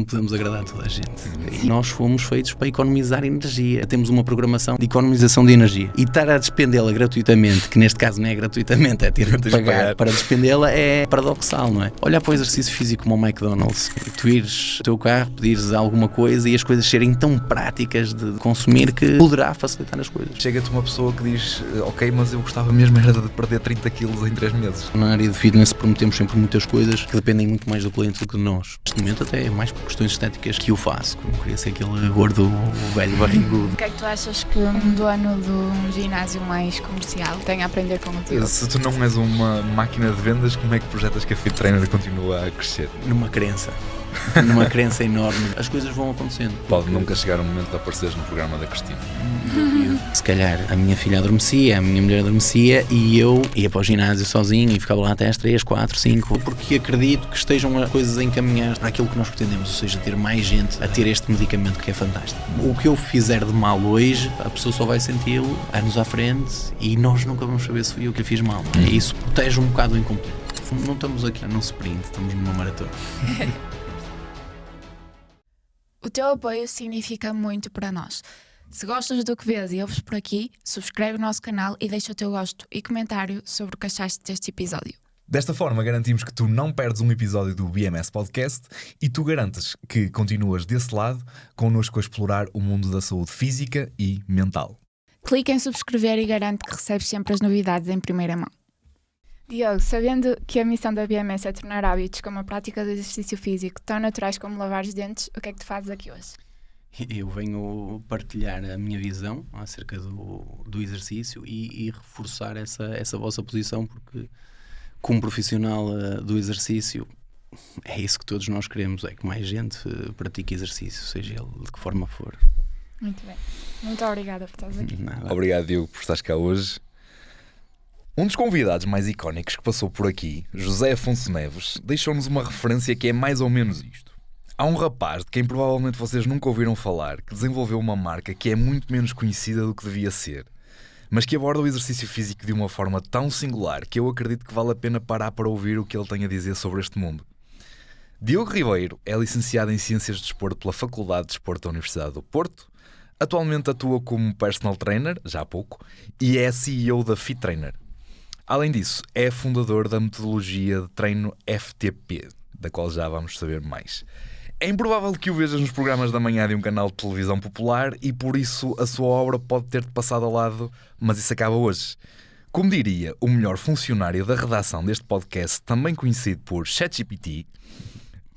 podemos agradar a toda a gente. E nós fomos feitos para economizar energia. Temos uma programação de economização de energia. E estar a despendê-la gratuitamente, que neste caso não é gratuitamente, é ter de pagar para despendê-la, é paradoxal, não é? Olhar para o exercício físico como o McDonald's. Tu ires no teu carro, pedires alguma coisa e as coisas serem tão práticas de consumir que poderá facilitar as coisas. Chega-te uma pessoa que diz, ok, mas eu gostava mesmo era de perder 30 quilos em 3 meses. Na área de fitness prometemos sempre muitas coisas que dependem muito mais do cliente do que de nós. Neste momento até é mais por questões estéticas que eu faço. Não queria ser aquele gordo, velho barrigudo. O que é que tu achas que um dono de um ginásio mais comercial tem a aprender com o teu? Se tu não és uma máquina de vendas, como é que projetas que a Fit Trainer continua a crescer? Numa crença enorme, as coisas vão acontecendo. Pode nunca chegar o momento de apareceres no programa da Cristina. Se calhar a minha filha adormecia, a minha mulher adormecia e eu ia para o ginásio sozinho e ficava lá até às 3, 4, 5, porque acredito que estejam as coisas a encaminhar para aquilo que nós pretendemos, ou seja, ter mais gente a ter este medicamento que é fantástico. O que eu fizer de mal hoje, a pessoa só vai senti-lo anos à frente e nós nunca vamos saber se fui eu que lhe fiz mal. E isso protege um bocado o incompleto. Não estamos aqui num sprint, estamos numa maratona. O teu apoio significa muito para nós. Se gostas do que vês e ouves por aqui, subscreve o nosso canal e deixa o teu gosto e comentário sobre o que achaste deste episódio. Desta forma garantimos que tu não perdes um episódio do BMS Podcast e tu garantes que continuas desse lado connosco a explorar o mundo da saúde física e mental. Clica em subscrever e garante que recebes sempre as novidades em primeira mão. Diogo, sabendo que a missão da BMS é tornar hábitos como a prática do exercício físico tão naturais como lavar os dentes, o que é que tu fazes aqui hoje? Eu venho partilhar a minha visão acerca do exercício e reforçar essa vossa posição, porque como profissional do exercício é isso que todos nós queremos, é que mais gente pratique exercício, seja ele de que forma for. Muito bem. Muito obrigada por estares aqui. Nada. Obrigado, Diogo, por estares cá hoje. Um dos convidados mais icónicos que passou por aqui, José Afonso Neves, deixou-nos uma referência que é mais ou menos isto. Há um rapaz de quem provavelmente vocês nunca ouviram falar que desenvolveu uma marca que é muito menos conhecida do que devia ser, mas que aborda o exercício físico de uma forma tão singular que eu acredito que vale a pena parar para ouvir o que ele tem a dizer sobre este mundo. Diogo Ribeiro é licenciado em Ciências de Desporto pela Faculdade de Desporto da Universidade do Porto, atualmente atua como personal trainer, já há pouco, e é CEO da Fit Trainer. Além disso, é fundador da metodologia de treino FTP, da qual já vamos saber mais. É improvável que o vejas nos programas da manhã de um canal de televisão popular e por isso a sua obra pode ter-te passado ao lado, mas isso acaba hoje. Como diria o melhor funcionário da redação deste podcast, também conhecido por ChatGPT,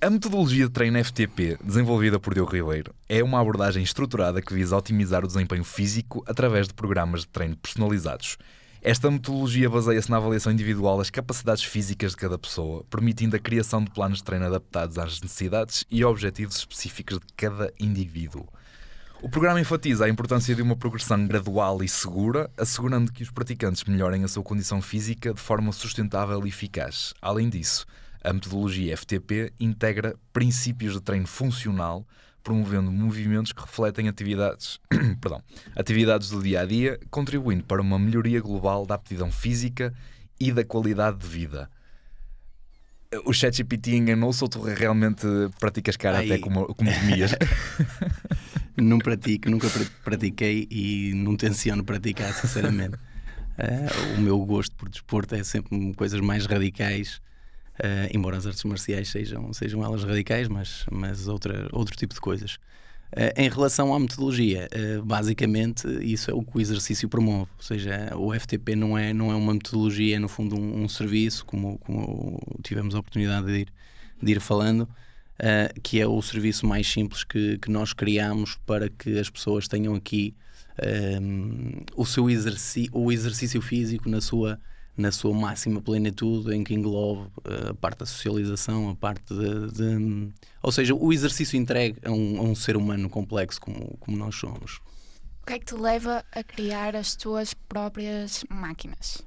a metodologia de treino FTP, desenvolvida por Diogo Ribeiro, é uma abordagem estruturada que visa otimizar o desempenho físico através de programas de treino personalizados. Esta metodologia baseia-se na avaliação individual das capacidades físicas de cada pessoa, permitindo a criação de planos de treino adaptados às necessidades e objetivos específicos de cada indivíduo. O programa enfatiza a importância de uma progressão gradual e segura, assegurando que os praticantes melhorem a sua condição física de forma sustentável e eficaz. Além disso, a metodologia FTP integra princípios de treino funcional, promovendo movimentos que refletem atividades do dia-a-dia, contribuindo para uma melhoria global da aptidão física e da qualidade de vida. O ChatGPT enganou-se ou tu realmente praticas karate como comias? Não pratico, nunca pratiquei e não tenciono praticar, sinceramente. O meu gosto por desporto é sempre coisas mais radicais. Embora as artes marciais sejam elas radicais, mas outro tipo de coisas. Em relação à metodologia, basicamente isso é o que o exercício promove, ou seja, o FTP não é uma metodologia, é no fundo um serviço, como tivemos a oportunidade de ir falando, que é o serviço mais simples que nós criamos para que as pessoas tenham aqui o exercício físico na sua máxima plenitude, em que englobe a parte da socialização, a parte ou seja, o exercício entregue a um ser humano complexo como nós somos. O que é que te leva a criar as tuas próprias máquinas?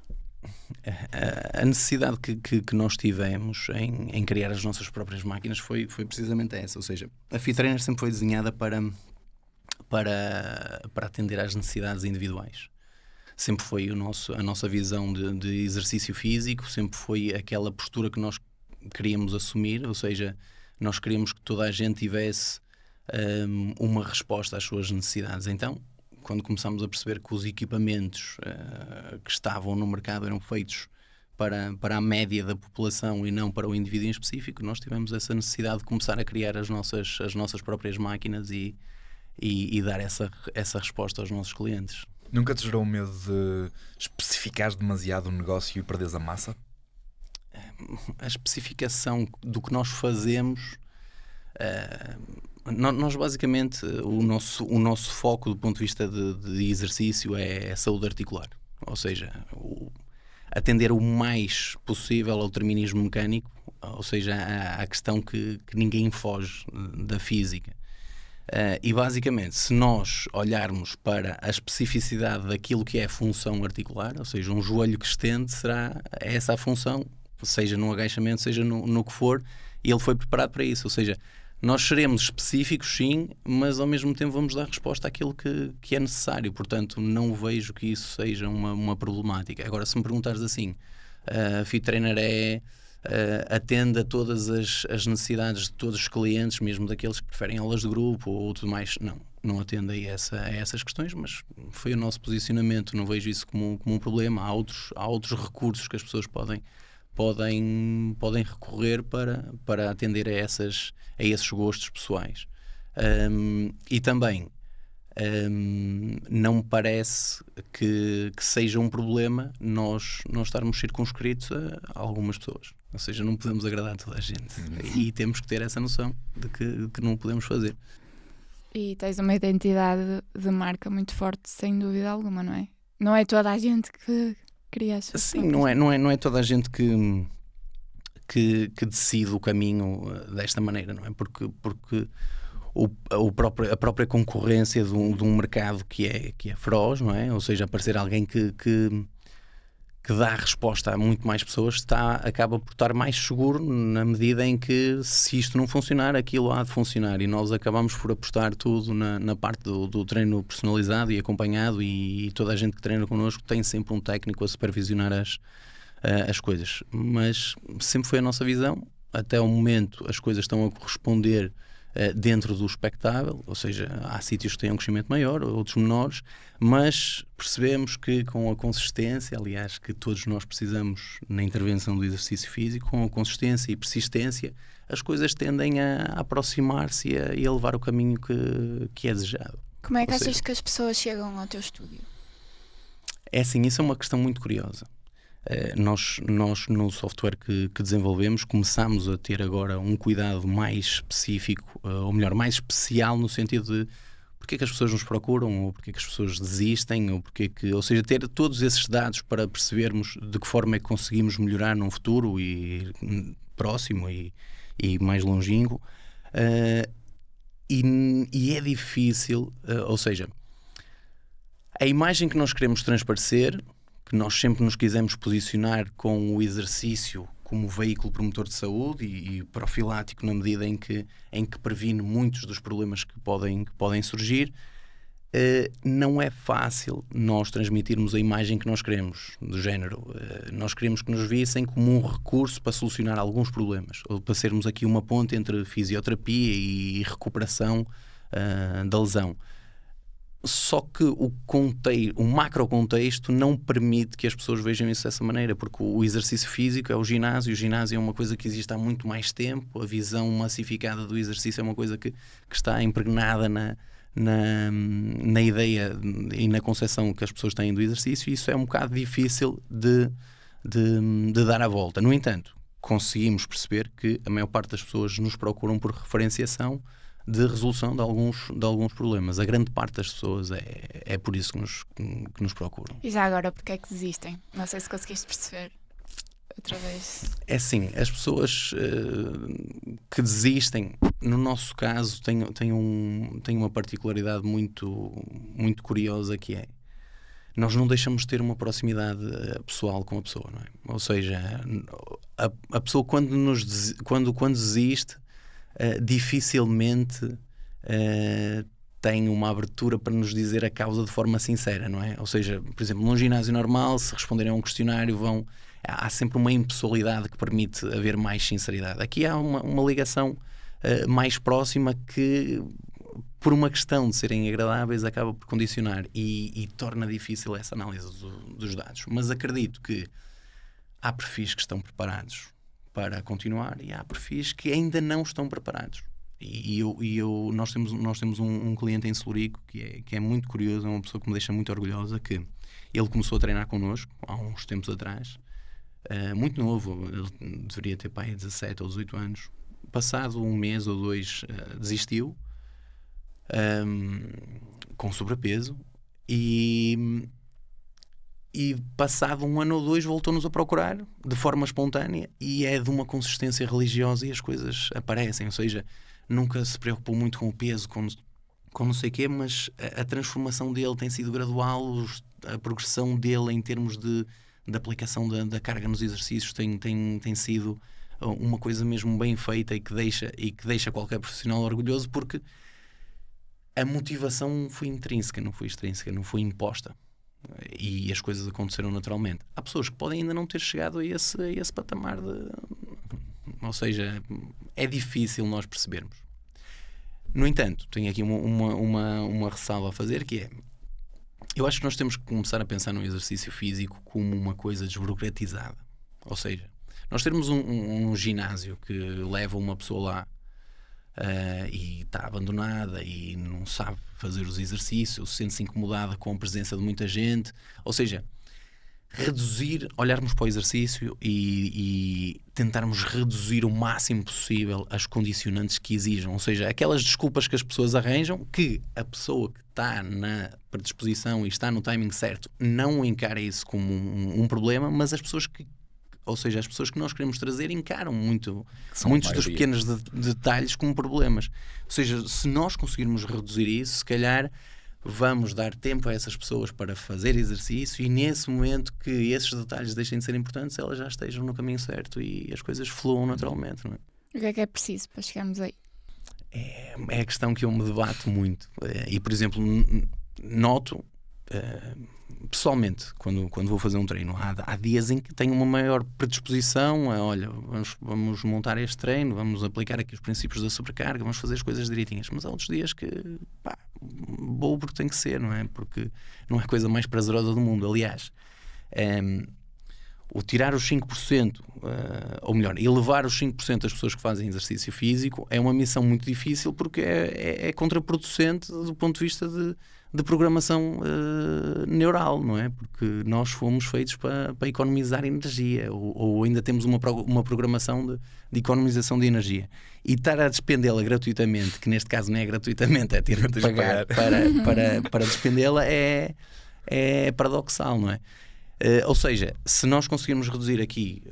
A necessidade que nós tivemos em criar as nossas próprias máquinas foi precisamente essa, ou seja, a Fit Trainer sempre foi desenhada para atender às necessidades individuais. Sempre foi a nossa visão de exercício físico, sempre foi aquela postura que nós queríamos assumir, ou seja, nós queríamos que toda a gente tivesse uma resposta às suas necessidades. Então, quando começámos a perceber que os equipamentos que estavam no mercado eram feitos para a média da população e não para o indivíduo em específico, nós tivemos essa necessidade de começar a criar as nossas próprias máquinas e dar essa resposta aos nossos clientes. Nunca te gerou medo de especificares demasiado o negócio e perderes a massa? A especificação do que nós fazemos, nós basicamente, o nosso foco do ponto de vista de exercício é a saúde articular, ou seja, atender o mais possível ao determinismo mecânico, ou seja, à questão que ninguém foge da física. E basicamente, se nós olharmos para a especificidade daquilo que é a função articular, ou seja, um joelho que estende, será essa a função, seja no agachamento, seja no que for, e ele foi preparado para isso. Ou seja, nós seremos específicos, sim, mas ao mesmo tempo vamos dar resposta àquilo que é necessário. Portanto, não vejo que isso seja uma problemática. Agora, se me perguntares assim, a Fit Trainer atende a todas as necessidades de todos os clientes, mesmo daqueles que preferem aulas de grupo ou tudo mais, não atende a essas questões, mas foi o nosso posicionamento. Não vejo isso como um problema. Há outros recursos que as pessoas podem recorrer para atender a esses gostos pessoais. E também não me parece que seja um problema nós estarmos circunscritos a algumas pessoas. Ou seja, não podemos agradar a toda a gente. E temos que ter essa noção de que não podemos fazer. E tens uma identidade de marca muito forte, sem dúvida alguma, não é? Não é toda a gente que cria as suas Sim, não é toda a gente que decide o caminho desta maneira, não é? Porque a própria concorrência de um mercado que é feroz, não é? Ou seja, aparecer alguém que dá resposta a muito mais pessoas acaba por estar mais seguro, na medida em que, se isto não funcionar, aquilo há de funcionar, e nós acabamos por apostar tudo na parte do treino personalizado e acompanhado, e toda a gente que treina connosco tem sempre um técnico a supervisionar as coisas. Mas sempre foi a nossa visão. Até o momento as coisas estão a corresponder dentro do expectável, ou seja, há sítios que têm um crescimento maior, outros menores, mas percebemos que com a consistência, aliás, que todos nós precisamos na intervenção do exercício físico, com a consistência e persistência, as coisas tendem a aproximar-se e a levar o caminho que é desejado. Como é que achas que as pessoas chegam ao teu estúdio? É assim, isso é uma questão muito curiosa. Nós no software que desenvolvemos começamos a ter agora um cuidado mais específico, ou melhor, mais especial, no sentido de porque é que as pessoas nos procuram, ou porque é que as pessoas desistem, ou seja, ter todos esses dados para percebermos de que forma é que conseguimos melhorar num futuro e próximo e mais longínquo. E é difícil, ou seja, a imagem que nós queremos transparecer, que nós sempre nos quisemos posicionar com o exercício como veículo promotor de saúde e profilático, na medida em que previne muitos dos problemas que podem surgir, não é fácil nós transmitirmos a imagem que nós queremos, do género. Nós queremos que nos vissem como um recurso para solucionar alguns problemas, ou para sermos aqui uma ponte entre fisioterapia e recuperação da lesão. Só que o macro contexto não permite que as pessoas vejam isso dessa maneira, porque o exercício físico é o ginásio é uma coisa que existe há muito mais tempo, a visão massificada do exercício é uma coisa que está impregnada na ideia e na concepção que as pessoas têm do exercício, e isso é um bocado difícil de dar a volta. No entanto, conseguimos perceber que a maior parte das pessoas nos procuram por referenciação de resolução de alguns problemas. A grande parte das pessoas é por isso que nos procuram. E já agora, porque é que desistem? Não sei se conseguiste perceber outra vez. É assim, as pessoas que desistem, no nosso caso, têm uma particularidade muito, muito curiosa, que é: nós não deixamos de ter uma proximidade pessoal com a pessoa, não é? Ou seja, a pessoa quando desiste, dificilmente tem uma abertura para nos dizer a causa de forma sincera, não é? Ou seja, por exemplo, num ginásio normal, se responderem a um questionário, há sempre uma impessoalidade que permite haver mais sinceridade. Aqui há uma ligação mais próxima, que por uma questão de serem agradáveis acaba por condicionar e torna difícil essa análise dos dados. Mas acredito que há perfis que estão preparados para continuar e há perfis que ainda não estão preparados. Nós temos um cliente em Celurico que é muito curioso, é uma pessoa que me deixa muito orgulhosa, que ele começou a treinar connosco há uns tempos atrás, muito novo, ele deveria ter 17 ou 18 anos. Passado um mês ou dois, desistiu, com sobrepeso, e passado um ano ou dois voltou-nos a procurar de forma espontânea, e é de uma consistência religiosa e as coisas aparecem, ou seja, nunca se preocupou muito com o peso, com não sei o quê, mas a transformação dele tem sido gradual, a progressão dele em termos de aplicação da carga nos exercícios tem sido uma coisa mesmo bem feita e que deixa qualquer profissional orgulhoso, porque a motivação foi intrínseca, não foi extrínseca, não foi imposta, e as coisas aconteceram naturalmente. Há pessoas que podem ainda não ter chegado a esse patamar ou seja, é difícil nós percebermos. No entanto, tenho aqui uma ressalva a fazer, que é: eu acho que nós temos que começar a pensar no exercício físico como uma coisa desburocratizada. Ou seja, nós termos um ginásio que leva uma pessoa lá e está abandonada e não sabe fazer os exercícios, sente-se incomodada com a presença de muita gente. Ou seja, olharmos para o exercício e tentarmos reduzir o máximo possível as condicionantes que exijam. Ou seja, aquelas desculpas que as pessoas arranjam, que a pessoa que está na predisposição e está no timing certo não encara isso como um problema, mas as pessoas que nós queremos trazer encaram muitos dos pequenos detalhes como problemas. Ou seja, se nós conseguirmos reduzir isso, se calhar vamos dar tempo a essas pessoas para fazer exercício, e nesse momento que esses detalhes deixem de ser importantes, elas já estejam no caminho certo e as coisas fluam naturalmente, não é? O que é preciso para chegarmos aí? É a questão que eu me debato muito. E, por exemplo, noto pessoalmente, quando vou fazer um treino, há dias em que tenho uma maior predisposição a, olha, vamos montar este treino, vamos aplicar aqui os princípios da sobrecarga, vamos fazer as coisas direitinhas. Mas há outros dias que vou porque tem que ser, não é? Porque não é a coisa mais prazerosa do mundo. Aliás, o tirar os 5%, ou melhor, elevar os 5% das pessoas que fazem exercício físico é uma missão muito difícil, porque é contraproducente do ponto de vista de programação neural, não é? Porque nós fomos feitos para economizar energia, ou ainda temos uma programação de economização de energia. E estar a despendê-la gratuitamente, que neste caso não é gratuitamente, é ter de pagar para despendê-la, é paradoxal, não é? Ou seja, se nós conseguirmos reduzir aqui,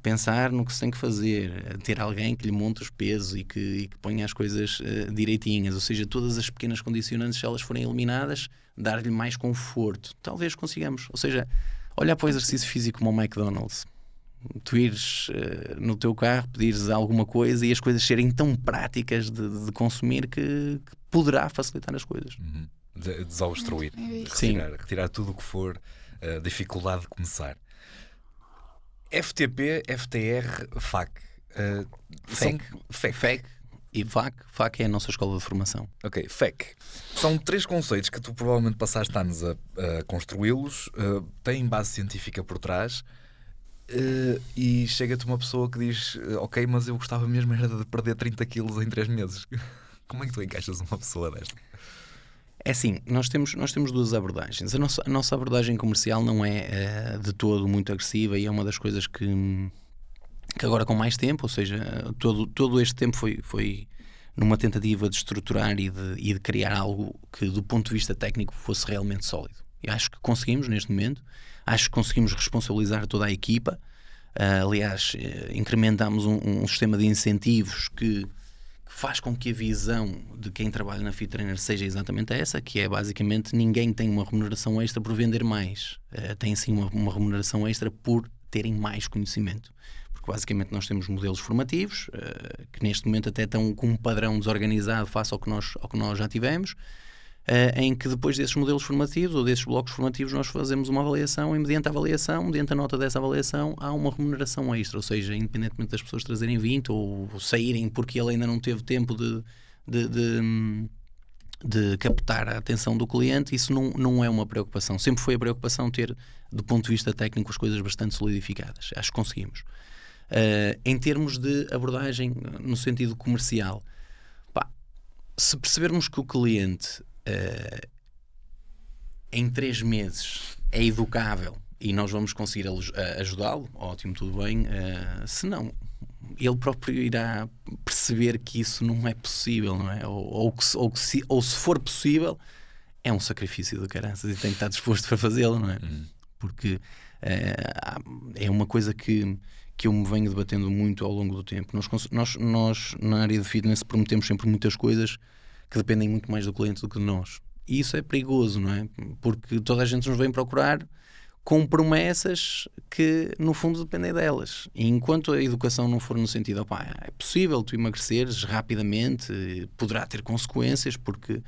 pensar no que se tem que fazer, ter alguém que lhe monte os pesos e que ponha as coisas direitinhas, ou seja, todas as pequenas condicionantes, se elas forem eliminadas, dar-lhe mais conforto, talvez consigamos. Ou seja, olhar para o exercício físico como o McDonald's. Tu ires no teu carro, pedires alguma coisa e as coisas serem tão práticas de consumir que poderá facilitar as coisas. Desobstruir, retirar tudo o que for dificuldade de começar. FTP, FTR, FAC. FEC e FAC. FAC é a nossa escola de formação. Ok, FEC. São 3 conceitos que tu provavelmente passaste anos a construí-los, têm base científica por trás, e chega-te uma pessoa que diz: ok, mas eu gostava mesmo era de perder 30 quilos em 3 meses. Como é que tu encaixas uma pessoa desta? É assim, nós temos 2 abordagens. A nossa abordagem comercial não é de todo muito agressiva, e é uma das coisas que agora, com mais tempo, ou seja, todo este tempo foi numa tentativa de estruturar e de criar algo que, do ponto de vista técnico, fosse realmente sólido. E acho que conseguimos neste momento. Acho que conseguimos responsabilizar toda a equipa. Aliás, incrementámos um sistema de incentivos que faz com que a visão de quem trabalha na Fit Trainer seja exatamente essa, que é basicamente ninguém tem uma remuneração extra por vender mais, tem sim uma remuneração extra por terem mais conhecimento, porque basicamente nós temos modelos formativos que neste momento até estão com um padrão desorganizado face ao que nós já tivemos, em que depois desses modelos formativos ou desses blocos formativos nós fazemos uma avaliação e mediante a nota dessa avaliação há uma remuneração extra, ou seja, independentemente das pessoas trazerem 20 ou saírem porque ele ainda não teve tempo de captar a atenção do cliente, isso não é uma preocupação. Sempre foi a preocupação ter, do ponto de vista técnico, as coisas bastante solidificadas. Acho que conseguimos. Em termos de abordagem no sentido comercial, se percebermos que o cliente em 3 meses é educável e nós vamos conseguir ajudá-lo, ótimo, tudo bem. Se não, ele próprio irá perceber que isso não é possível, não é? Ou se for possível, é um sacrifício de caraças e tem que estar disposto para fazê-lo, não é? Porque é uma coisa que eu me venho debatendo muito ao longo do tempo. Nós na área de fitness prometemos sempre muitas coisas que dependem muito mais do cliente do que de nós. E isso é perigoso, não é? Porque toda a gente nos vem procurar com promessas que no fundo dependem delas. E enquanto a educação não for no sentido, é possível tu emagreceres rapidamente, poderá ter consequências porque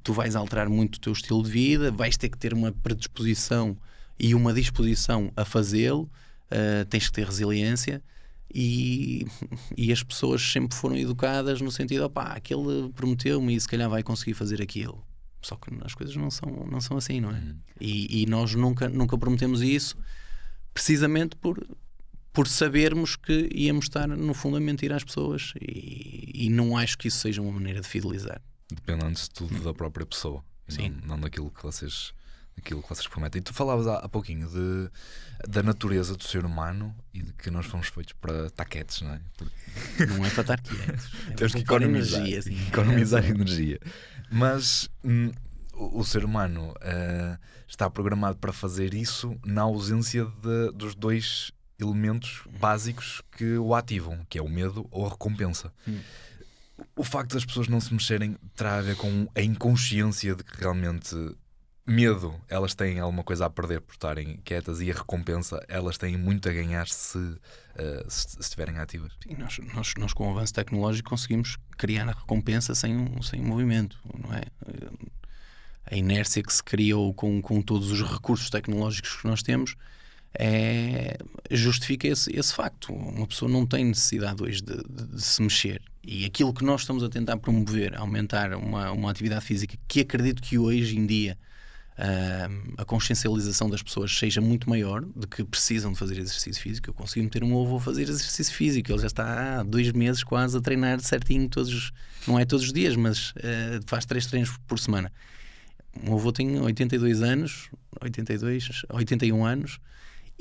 tu vais alterar muito o teu estilo de vida, vais ter que ter uma predisposição e uma disposição a fazê-lo, tens que ter resiliência. E as pessoas sempre foram educadas no sentido, aquele prometeu-me e se calhar vai conseguir fazer aquilo. Só que as coisas não são assim, não é? E nós nunca prometemos isso, precisamente por sabermos que íamos estar no fundo a mentir às pessoas, e não acho que isso seja uma maneira de fidelizar. Depende antes de tudo da própria pessoa. Sim. Não daquilo que vocês prometem. E tu falavas há pouquinho da natureza do ser humano e de que nós fomos feitos para estar quietos, não é? Não é para estar quietos. Temos que economizar energia, assim. Economizar energia. Mas o ser humano está programado para fazer isso na ausência dos 2 elementos básicos que o ativam, que é o medo ou a recompensa. O facto das pessoas não se mexerem terá a ver com a inconsciência de que realmente medo, elas têm alguma coisa a perder por estarem quietas, e a recompensa, elas têm muito a ganhar se estiverem ativas. Sim, nós com o avanço tecnológico conseguimos criar a recompensa sem movimento, não é? A inércia que se criou com todos os recursos tecnológicos que nós temos justifica esse facto. Uma pessoa não tem necessidade hoje de se mexer, e aquilo que nós estamos a tentar promover, aumentar uma atividade física, que acredito que hoje em dia a consciencialização das pessoas seja muito maior, de que precisam de fazer exercício físico. Eu consegui meter o meu avô a fazer exercício físico, ele já está há 2 meses quase a treinar certinho, não é todos os dias, mas faz 3 treinos por semana. O meu avô tem 81 anos,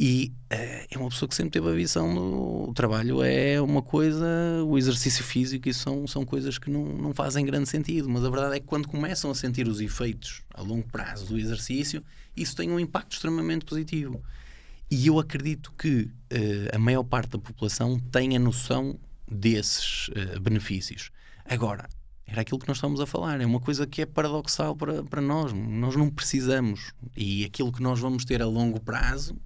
e é uma pessoa que sempre teve a visão do trabalho é uma coisa, o exercício físico, isso são coisas que não fazem grande sentido, mas a verdade é que quando começam a sentir os efeitos a longo prazo do exercício, isso tem um impacto extremamente positivo. E eu acredito que a maior parte da população tem a noção desses benefícios. Agora, era aquilo que nós estamos a falar, é uma coisa que é paradoxal para nós não precisamos, e aquilo que nós vamos ter a longo prazo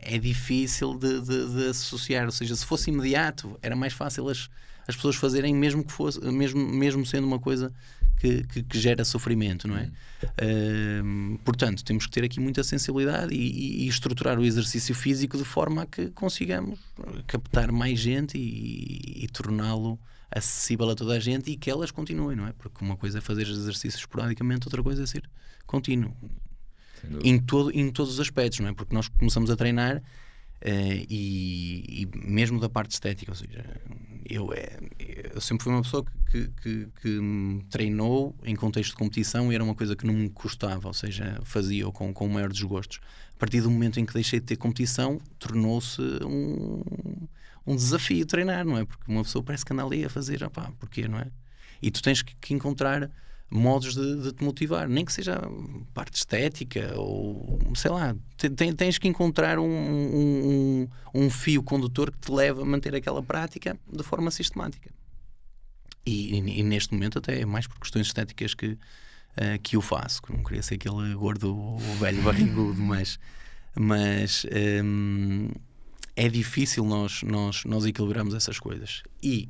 é difícil de associar. Ou seja, se fosse imediato era mais fácil as pessoas fazerem, mesmo que fosse, mesmo sendo uma coisa que gera sofrimento, não é? Portanto, temos que ter aqui muita sensibilidade e estruturar o exercício físico de forma a que consigamos captar mais gente e torná-lo acessível a toda a gente, e que elas continuem, não é? Porque uma coisa é fazer exercícios esporadicamente, outra coisa é ser contínuo. Em todos os aspectos, não é? Porque nós começamos a treinar e mesmo da parte estética, ou seja, eu sempre fui uma pessoa que me treinou em contexto de competição, e era uma coisa que não me custava, ou seja, fazia-o com maior desgostos. A partir do momento em que deixei de ter competição, tornou-se um desafio treinar, não é? Porque uma pessoa parece que anda ali a fazer, porquê, não é? E tu tens que encontrar modos de te motivar, nem que seja parte estética ou sei lá, tens que encontrar um fio condutor que te leva a manter aquela prática de forma sistemática, e neste momento até é mais por questões estéticas que eu faço, que não queria ser aquele gordo velho barrigudo, mas é difícil nós equilibrarmos essas coisas, e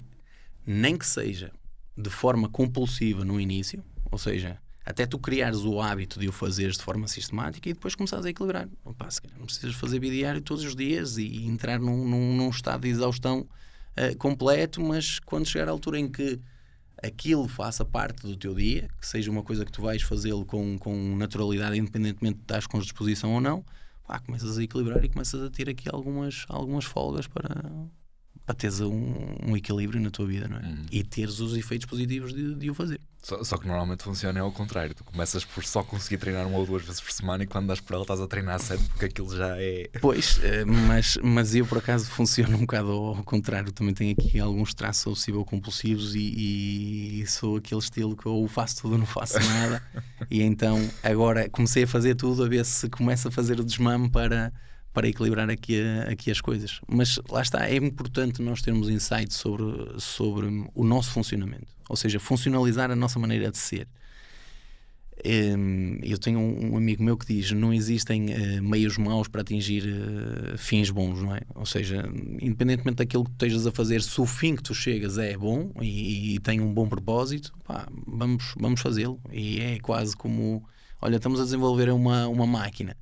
nem que seja de forma compulsiva no início, ou seja, até tu criares o hábito de o fazeres de forma sistemática e depois começares a equilibrar. Opa, se calhar não precisas fazer bidiário todos os dias e entrar num estado de exaustão completo, mas quando chegar à altura em que aquilo faça parte do teu dia, que seja uma coisa que tu vais fazê-lo com naturalidade, independentemente de estás com disposição ou não, começas a equilibrar e começas a ter aqui algumas folgas para teres um equilíbrio na tua vida, não é? E teres os efeitos positivos de o fazer. Só que normalmente funciona ao contrário. Tu começas por só conseguir treinar 1 ou 2 vezes por semana e quando das por ela estás a treinar a sério porque aquilo já é... Pois, mas eu por acaso funciono um bocado ao contrário. Também tenho aqui alguns traços obsessivo-compulsivos e sou aquele estilo que ou faço tudo ou não faço nada. E então agora comecei a fazer tudo a ver se começa a fazer o desmame para equilibrar aqui as coisas. Mas lá está, é importante nós termos insight sobre o nosso funcionamento, ou seja, funcionalizar a nossa maneira de ser. Eu tenho um amigo meu que diz: não existem meios maus para atingir fins bons, não é? Ou seja, independentemente daquilo que tu estejas a fazer, se o fim que tu chegas é bom e tem um bom propósito, vamos fazê-lo. E é quase como, olha, estamos a desenvolver uma máquina.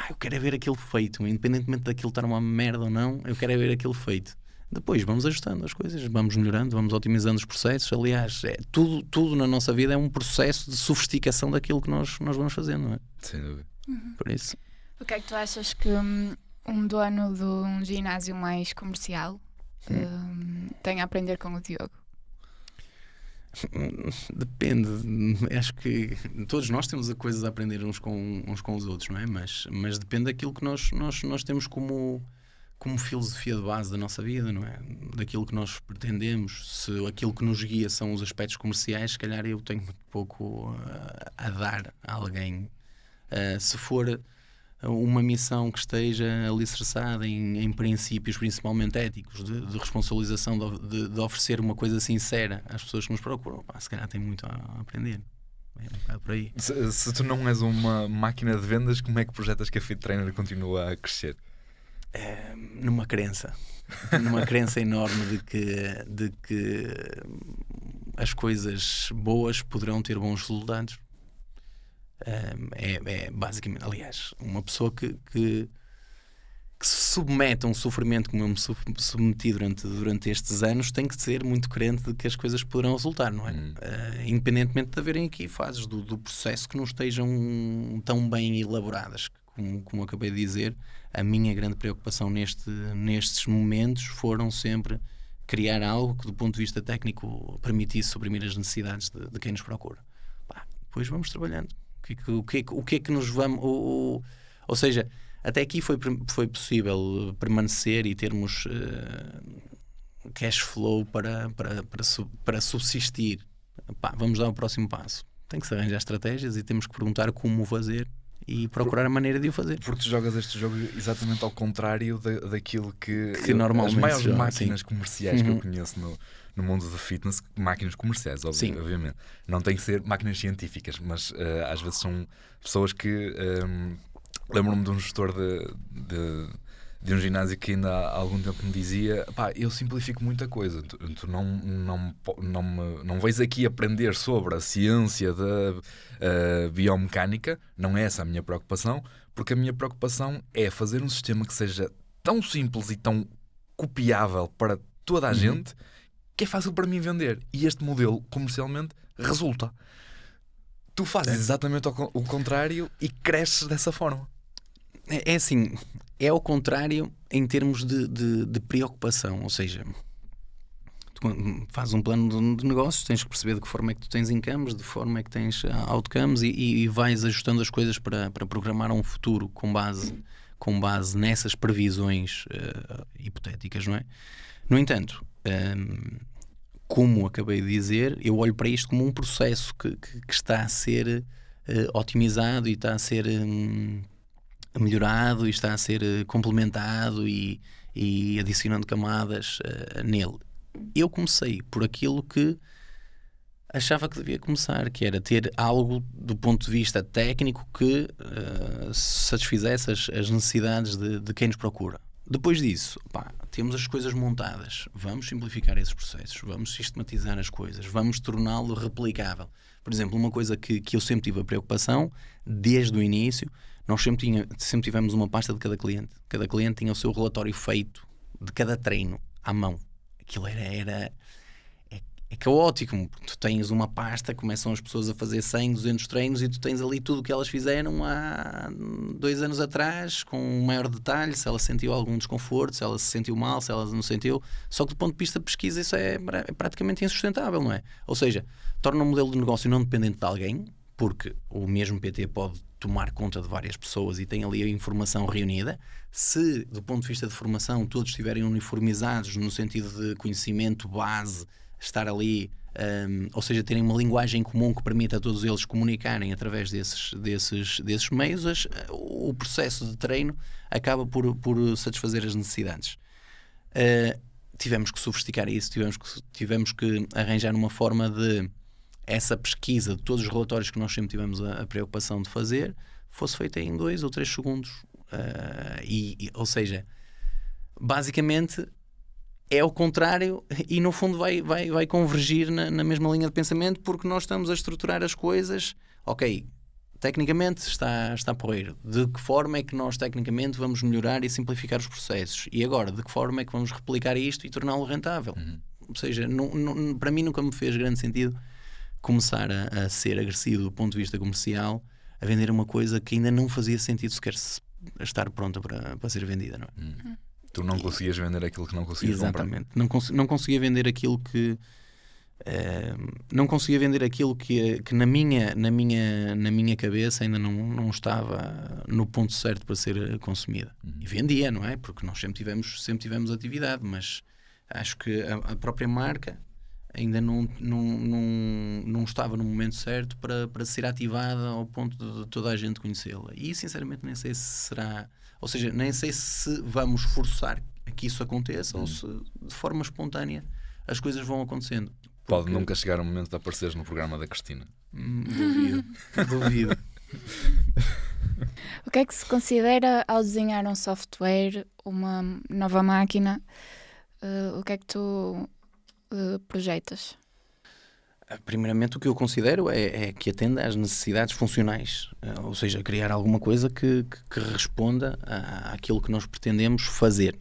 Eu quero é ver aquilo feito, independentemente daquilo estar uma merda ou não, eu quero é ver aquilo feito. Depois vamos ajustando as coisas, vamos melhorando, vamos otimizando os processos. Aliás, tudo na nossa vida é um processo de sofisticação daquilo que nós vamos fazendo, não é? Sem dúvida. Por isso. O que é que tu achas que um dono de um ginásio mais comercial tem a aprender com o Diogo? Depende, acho que todos nós temos coisas a aprender uns com os outros, não é? Mas depende daquilo que nós temos como filosofia de base da nossa vida, não é? Daquilo que nós pretendemos. Se aquilo que nos guia são os aspectos comerciais, se calhar eu tenho muito pouco a dar a alguém. Se for uma missão que esteja alicerçada em princípios principalmente éticos de responsabilização, de oferecer uma coisa sincera às pessoas que nos procuram, se calhar tem muito a aprender. É um bocado por aí. Se tu não és uma máquina de vendas, como é que projetas que a Fit Trainer continua a crescer? Numa crença enorme de que as coisas boas poderão ter bons resultados. É basicamente, aliás, uma pessoa que se submete a um sofrimento como eu me submeti durante estes anos tem que ser muito crente de que as coisas poderão resultar, não é? Independentemente de haverem aqui fases do processo que não estejam tão bem elaboradas, como acabei de dizer. A minha grande preocupação nestes momentos foram sempre criar algo que do ponto de vista técnico permitisse suprimir as necessidades de quem nos procura. Depois vamos trabalhando. O que é que nos vamos... Ou seja, até aqui foi possível permanecer e termos cash flow para subsistir. Vamos dar o próximo passo. Tem que se arranjar estratégias e temos que perguntar como o fazer e procurar a maneira de o fazer. Porque tu jogas este jogo exatamente ao contrário daquilo que normalmente as maiores joga, máquinas comerciais que eu conheço no mundo da fitness, máquinas comerciais, obviamente. Não tem que ser máquinas científicas, mas às vezes são pessoas que... lembro-me de um gestor de um ginásio que ainda há algum tempo me dizia: eu simplifico muita coisa, tu não vais aqui aprender sobre a ciência da biomecânica, não é essa a minha preocupação, porque a minha preocupação é fazer um sistema que seja tão simples e tão copiável para toda a gente que é fácil para mim vender, e este modelo comercialmente resulta. Tu fazes exatamente o contrário e cresces dessa forma. É assim, é ao contrário em termos de preocupação, ou seja, tu fazes um plano de negócios, tens que perceber de que forma é que tu tens incomes, de que forma é que tens outcomes e vais ajustando as coisas para programar um futuro com base nessas previsões hipotéticas, não é? No entanto, como acabei de dizer, eu olho para isto como um processo que está a ser otimizado e está a ser melhorado e está a ser complementado e adicionando camadas nele. Eu comecei por aquilo que achava que devia começar, que era ter algo do ponto de vista técnico que satisfizesse as necessidades de quem nos procura. Depois disso, temos as coisas montadas, vamos simplificar esses processos, vamos sistematizar as coisas, vamos torná-lo replicável. Por exemplo, uma coisa que eu sempre tive a preocupação, desde o início, nós sempre tivemos uma pasta de cada cliente. Cada cliente tinha o seu relatório feito de cada treino, à mão. Aquilo é caótico. Tu tens uma pasta, começam as pessoas a fazer 100, 200 treinos e tu tens ali tudo o que elas fizeram há 2 anos atrás, com um maior detalhe, se ela sentiu algum desconforto, se ela se sentiu mal, se ela não sentiu. Só que do ponto de vista de pesquisa isso é praticamente insustentável, não é? Ou seja, torna um modelo de negócio não dependente de alguém, porque o mesmo PT pode tomar conta de várias pessoas e tem ali a informação reunida. Se, do ponto de vista de formação, todos estiverem uniformizados no sentido de conhecimento base, estar ali, ou seja, terem uma linguagem comum que permita a todos eles comunicarem através desses meios, o processo de treino acaba por satisfazer as necessidades. Tivemos que sofisticar isso, tivemos que arranjar uma forma de essa pesquisa de todos os relatórios que nós sempre tivemos a preocupação de fazer fosse feita em 2 ou 3 segundos. Ou seja, basicamente é o contrário e no fundo vai convergir na mesma linha de pensamento, porque nós estamos a estruturar as coisas. Ok, tecnicamente está porreiro. De que forma é que nós tecnicamente vamos melhorar e simplificar os processos? E agora, de que forma é que vamos replicar isto e torná-lo rentável? Ou seja, para mim nunca me fez grande sentido começar a ser agressivo do ponto de vista comercial, a vender uma coisa que ainda não fazia sentido sequer estar pronta para ser vendida, não é? Tu não conseguias vender aquilo que não conseguias comprar. Exatamente. Não conseguia vender aquilo que não conseguia vender aquilo que na minha cabeça ainda não estava no ponto certo para ser consumida. E vendia, não é? Porque nós sempre tivemos atividade, mas acho que a própria marca ainda não estava no momento certo para ser ativada ao ponto de toda a gente conhecê-la. E sinceramente nem sei se será, ou seja, nem sei se vamos forçar a que isso aconteça ou se de forma espontânea as coisas vão acontecendo. Pode nunca chegar o momento de apareceres no programa da Cristina. Duvido. O que é que se considera ao desenhar um software, uma nova máquina? O que é que tu projetas? Primeiramente, o que eu considero é que atenda às necessidades funcionais, ou seja, criar alguma coisa que responda àquilo que nós pretendemos fazer.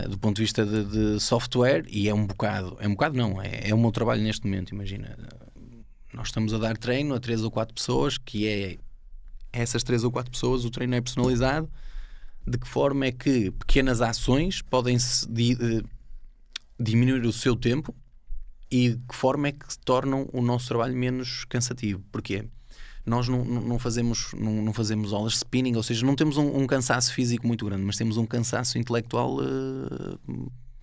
Do ponto de vista de software, e é um bocado não, é o meu trabalho neste momento. Imagina, nós estamos a dar treino a 3 ou 4 pessoas, que é essas 3 ou 4 pessoas, o treino é personalizado. De que forma é que pequenas ações podem diminuir o seu tempo e de que forma é que tornam o nosso trabalho menos cansativo? Porquê? Nós não fazemos aulas de spinning, ou seja, não temos um cansaço físico muito grande, mas temos um cansaço intelectual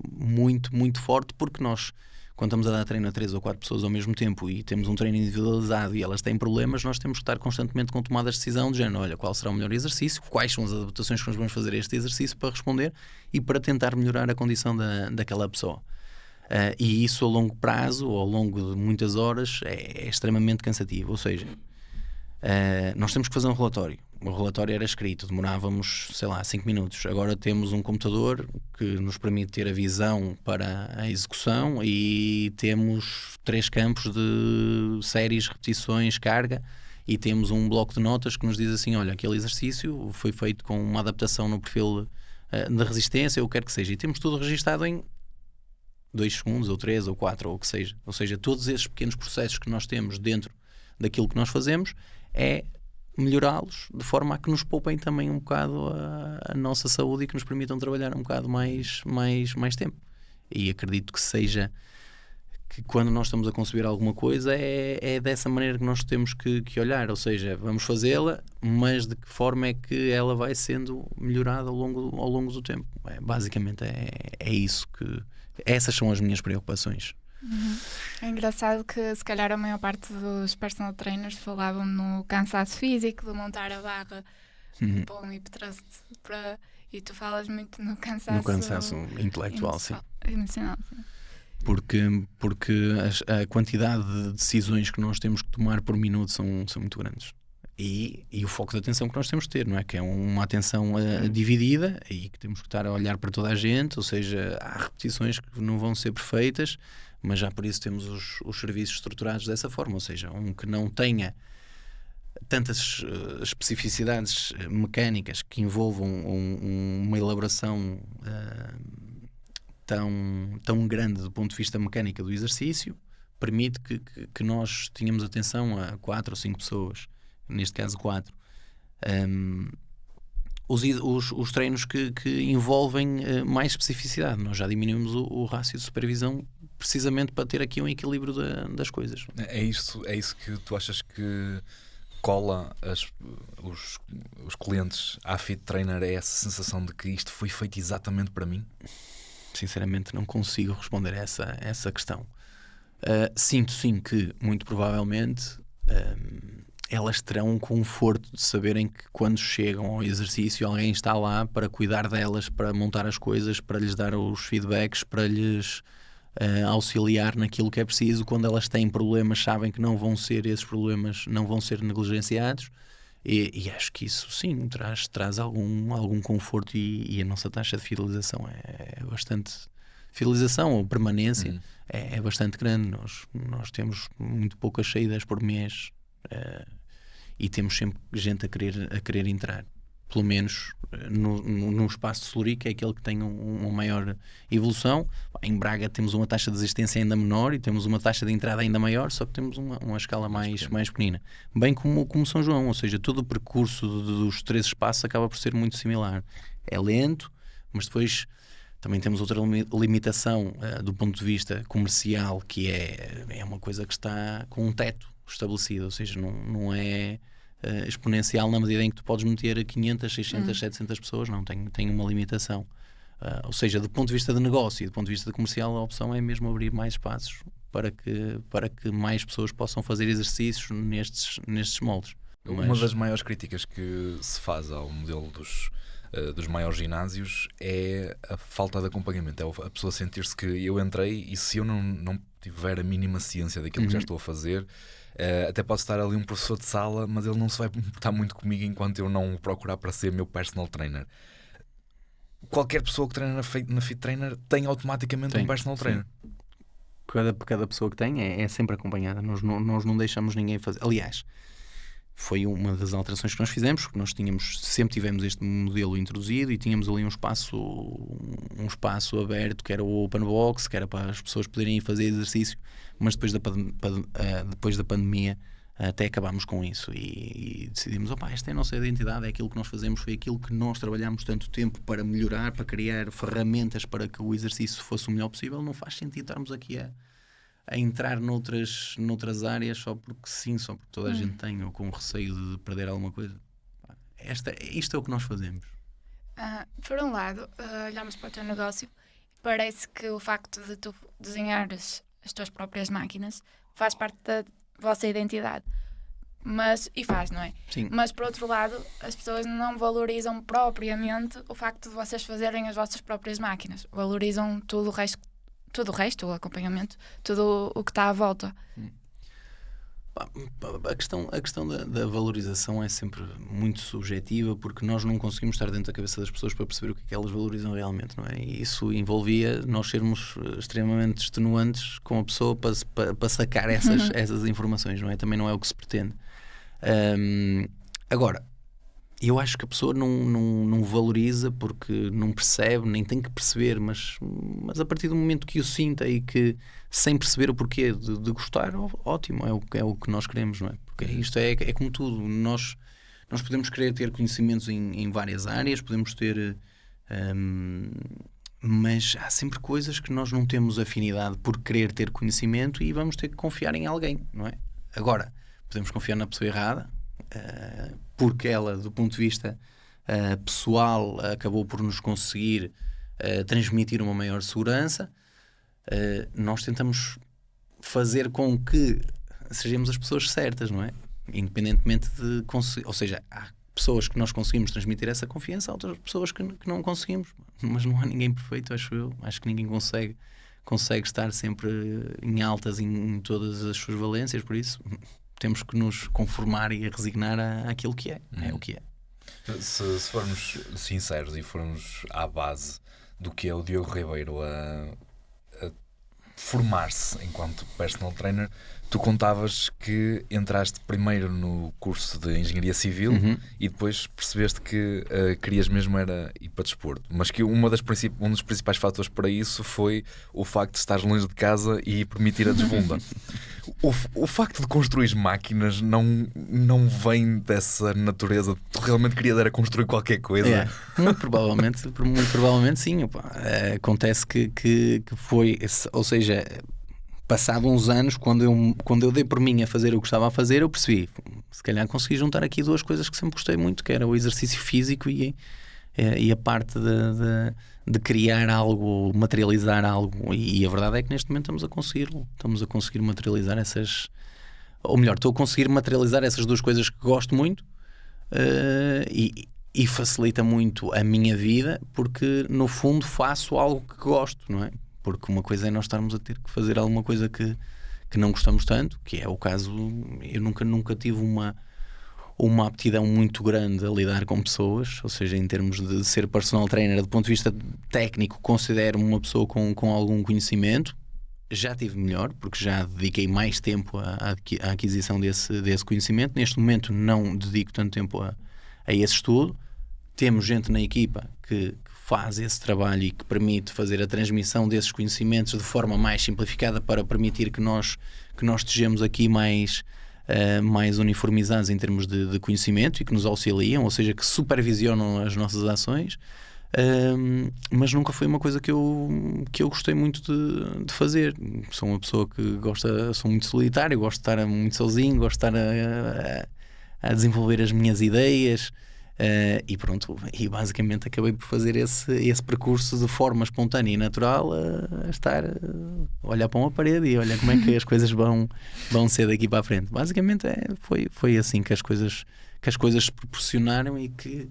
muito, muito forte, porque nós, quando estamos a dar treino a 3 ou 4 pessoas ao mesmo tempo e temos um treino individualizado e elas têm problemas, nós temos que estar constantemente com tomadas de decisão de género, olha, qual será o melhor exercício, quais são as adaptações que nós vamos fazer a este exercício para responder e para tentar melhorar a condição daquela pessoa. E isso a longo prazo, ou ao longo de muitas horas, é extremamente cansativo. Ou seja, nós temos que fazer um relatório. O relatório era escrito, demorávamos, 5 minutos. Agora temos um computador que nos permite ter a visão para a execução e temos 3 campos de séries, repetições, carga, e temos um bloco de notas que nos diz assim, olha, aquele exercício foi feito com uma adaptação no perfil de resistência, ou o que quer que seja. E temos tudo registado em 2 segundos, ou 3, ou 4, ou o que seja. Ou seja, todos esses pequenos processos que nós temos dentro daquilo que nós fazemos é melhorá-los de forma a que nos poupem também um bocado a nossa saúde e que nos permitam trabalhar um bocado mais tempo. E acredito que seja que quando nós estamos a conceber alguma coisa é dessa maneira que nós temos que olhar, ou seja, vamos fazê-la, mas de que forma é que ela vai sendo melhorada ao longo do tempo. Basicamente é isso que... Essas são as minhas preocupações. É engraçado que se calhar a maior parte dos personal trainers falavam no cansaço físico, de montar a barra para um hip thrust, e tu falas muito no cansaço intelectual, sim. Emocional, sim. Porque a quantidade de decisões que nós temos que tomar por minuto são muito grandes. E o foco de atenção que nós temos de ter, não é? Que é uma atenção dividida e que temos que estar a olhar para toda a gente, ou seja, há repetições que não vão ser perfeitas, mas já por isso temos os serviços estruturados dessa forma, ou seja, um que não tenha tantas especificidades mecânicas que envolvam uma elaboração tão grande do ponto de vista mecânico do exercício, permite que nós tenhamos atenção a 4 ou 5 pessoas, neste caso 4. Os treinos que envolvem mais especificidade, nós já diminuímos o rácio de supervisão precisamente para ter aqui um equilíbrio das coisas. É isso que tu achas que cola os clientes à Fit Trainer? É essa sensação de que isto foi feito exatamente para mim? Sinceramente não consigo responder a essa questão. Sinto sim que muito provavelmente elas terão um conforto de saberem que quando chegam ao exercício alguém está lá para cuidar delas, para montar as coisas, para lhes dar os feedbacks, para lhes auxiliar naquilo que é preciso. Quando elas têm problemas, sabem que esses problemas não vão ser negligenciados, e acho que isso sim traz algum conforto, e a nossa taxa de fidelização é bastante, fidelização ou permanência é bastante grande. Nós temos muito poucas saídas por mês, e temos sempre gente a querer entrar, pelo menos num espaço de Celuri, que é aquele que tem uma maior evolução. Em Braga temos uma taxa de desistência ainda menor e temos uma taxa de entrada ainda maior, só que temos uma escala mais pequenina, bem como São João, ou seja, todo o percurso dos 3 espaços acaba por ser muito similar. É lento, mas depois também temos outra limitação do ponto de vista comercial, que é uma coisa que está com um teto estabelecido, ou seja, não é exponencial na medida em que tu podes meter 500, 600, 700 pessoas, não, tem uma limitação. Ou seja, do ponto de vista de negócio e do ponto de vista de comercial, a opção é mesmo abrir mais espaços para que mais pessoas possam fazer exercícios nestes moldes. Uma das maiores críticas que se faz ao modelo dos maiores ginásios é a falta de acompanhamento, é a pessoa sentir-se que eu entrei e se eu não tiver a mínima ciência daquilo que já estou a fazer, até pode estar ali um professor de sala, mas ele não se vai importar muito comigo enquanto eu não o procurar para ser meu personal trainer. Qualquer pessoa que treina na Fit Trainer tem automaticamente um personal trainer. Cada pessoa que tem é sempre acompanhada. Nós não deixamos ninguém fazer. Aliás, foi uma das alterações que nós fizemos, porque nós sempre tivemos este modelo introduzido e tínhamos ali um espaço aberto, que era o open box, que era para as pessoas poderem ir fazer exercício, mas depois da pandemia até acabámos com isso e decidimos, esta é a nossa identidade, é aquilo que nós fazemos, foi aquilo que nós trabalhámos tanto tempo para melhorar, para criar ferramentas para que o exercício fosse o melhor possível. Não faz sentido estarmos aqui a entrar noutras áreas só porque sim, só porque toda a gente tem, ou com receio de perder alguma coisa. Isto é o que nós fazemos. Por um lado, olhamos para o teu negócio e parece que o facto de tu desenhares as tuas próprias máquinas faz parte da vossa identidade. E faz, não é? Sim. Mas por outro lado, as pessoas não valorizam propriamente o facto de vocês fazerem as vossas próprias máquinas. Valorizam tudo o resto, o acompanhamento, tudo o que está à volta. A questão da valorização é sempre muito subjetiva, porque nós não conseguimos estar dentro da cabeça das pessoas para perceber o que é que elas valorizam realmente, não é? E isso envolvia nós sermos extremamente extenuantes com a pessoa para sacar essas informações, não é? Também não é o que se pretende. Agora, eu acho que a pessoa não valoriza porque não percebe, nem tem que perceber, mas a partir do momento que o sinta e que, sem perceber o porquê de gostar, ótimo, é o que nós queremos, não é? Porque isto é como tudo, nós podemos querer ter conhecimentos em várias áreas, podemos ter, mas há sempre coisas que nós não temos afinidade por querer ter conhecimento e vamos ter que confiar em alguém, não é? Agora, podemos confiar na pessoa errada, porque ela, do ponto de vista pessoal, acabou por nos conseguir transmitir uma maior segurança. Nós tentamos fazer com que sejamos as pessoas certas, não é? Independentemente de conseguir, ou seja, há pessoas que nós conseguimos transmitir essa confiança, há outras pessoas que não conseguimos, mas não há ninguém perfeito, acho eu. Acho que ninguém consegue estar sempre em altas em todas as suas valências, por isso temos que nos conformar e resignar àquilo que é. É o que é. Se formos sinceros e formos à base do que é o Diogo Ribeiro a formar-se enquanto personal trainer, tu contavas que entraste primeiro no curso de Engenharia Civil e depois percebeste que querias mesmo era ir para desporto, mas que um dos principais fatores para isso foi o facto de estares longe de casa e permitir a desbunda. O facto de construir máquinas não vem dessa natureza. Tu realmente querias era construir qualquer coisa? Muito provavelmente sim. Opa. Acontece que foi, ou seja, passado uns anos, quando eu dei por mim a fazer o que estava a fazer, eu percebi, se calhar consegui juntar aqui duas coisas que sempre gostei muito, que era o exercício físico e a parte de criar algo, materializar algo, e a verdade é que neste momento estamos a conseguir materializar estou a conseguir materializar essas duas coisas que gosto muito, e facilita muito a minha vida, porque no fundo faço algo que gosto, não é? Porque uma coisa é nós estarmos a ter que fazer alguma coisa que não gostamos tanto, que é o caso. Eu nunca tive uma aptidão muito grande a lidar com pessoas, ou seja, em termos de ser personal trainer, do ponto de vista técnico, considero-me uma pessoa com algum conhecimento. Já tive melhor, porque já dediquei mais tempo à aquisição desse conhecimento. Neste momento não dedico tanto tempo a esse estudo. Temos gente na equipa que faz esse trabalho e que permite fazer a transmissão desses conhecimentos de forma mais simplificada, para permitir que nós estejamos aqui mais uniformizados em termos de conhecimento, e que nos auxiliam, ou seja, que supervisionam as nossas ações. Mas nunca foi uma coisa que eu gostei muito de fazer. Sou uma pessoa que sou muito solitário, gosto de estar muito sozinho, gosto de estar a desenvolver as minhas ideias. E pronto, e basicamente acabei por fazer esse percurso de forma espontânea e natural, a estar a olhar para uma parede e olhar como é que as coisas vão ser daqui para a frente. Basicamente foi assim que as coisas se proporcionaram e que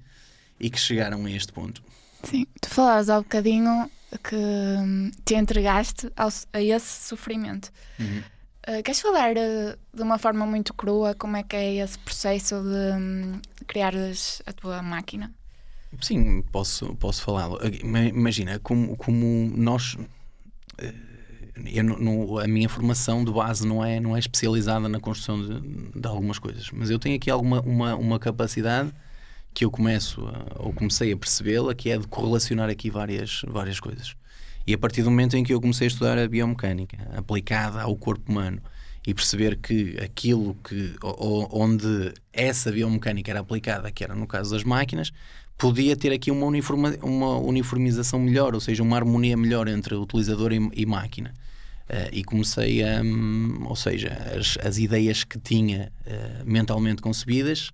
chegaram a este ponto. Sim, tu falavas há bocadinho que te entregaste a esse sofrimento. Queres falar de uma forma muito crua como é que é esse processo de criar a tua máquina? Sim, posso falá-lo. Imagina, como nós... a minha formação de base não é especializada na construção de algumas coisas, mas eu tenho aqui uma capacidade que eu comecei a percebê-la, que é de correlacionar aqui várias coisas. E a partir do momento em que eu comecei a estudar a biomecânica aplicada ao corpo humano e perceber que aquilo onde essa biomecânica era aplicada, que era no caso das máquinas, podia ter aqui uma uniformização melhor, ou seja, uma harmonia melhor entre utilizador e máquina. E comecei ou seja, as ideias que tinha mentalmente concebidas,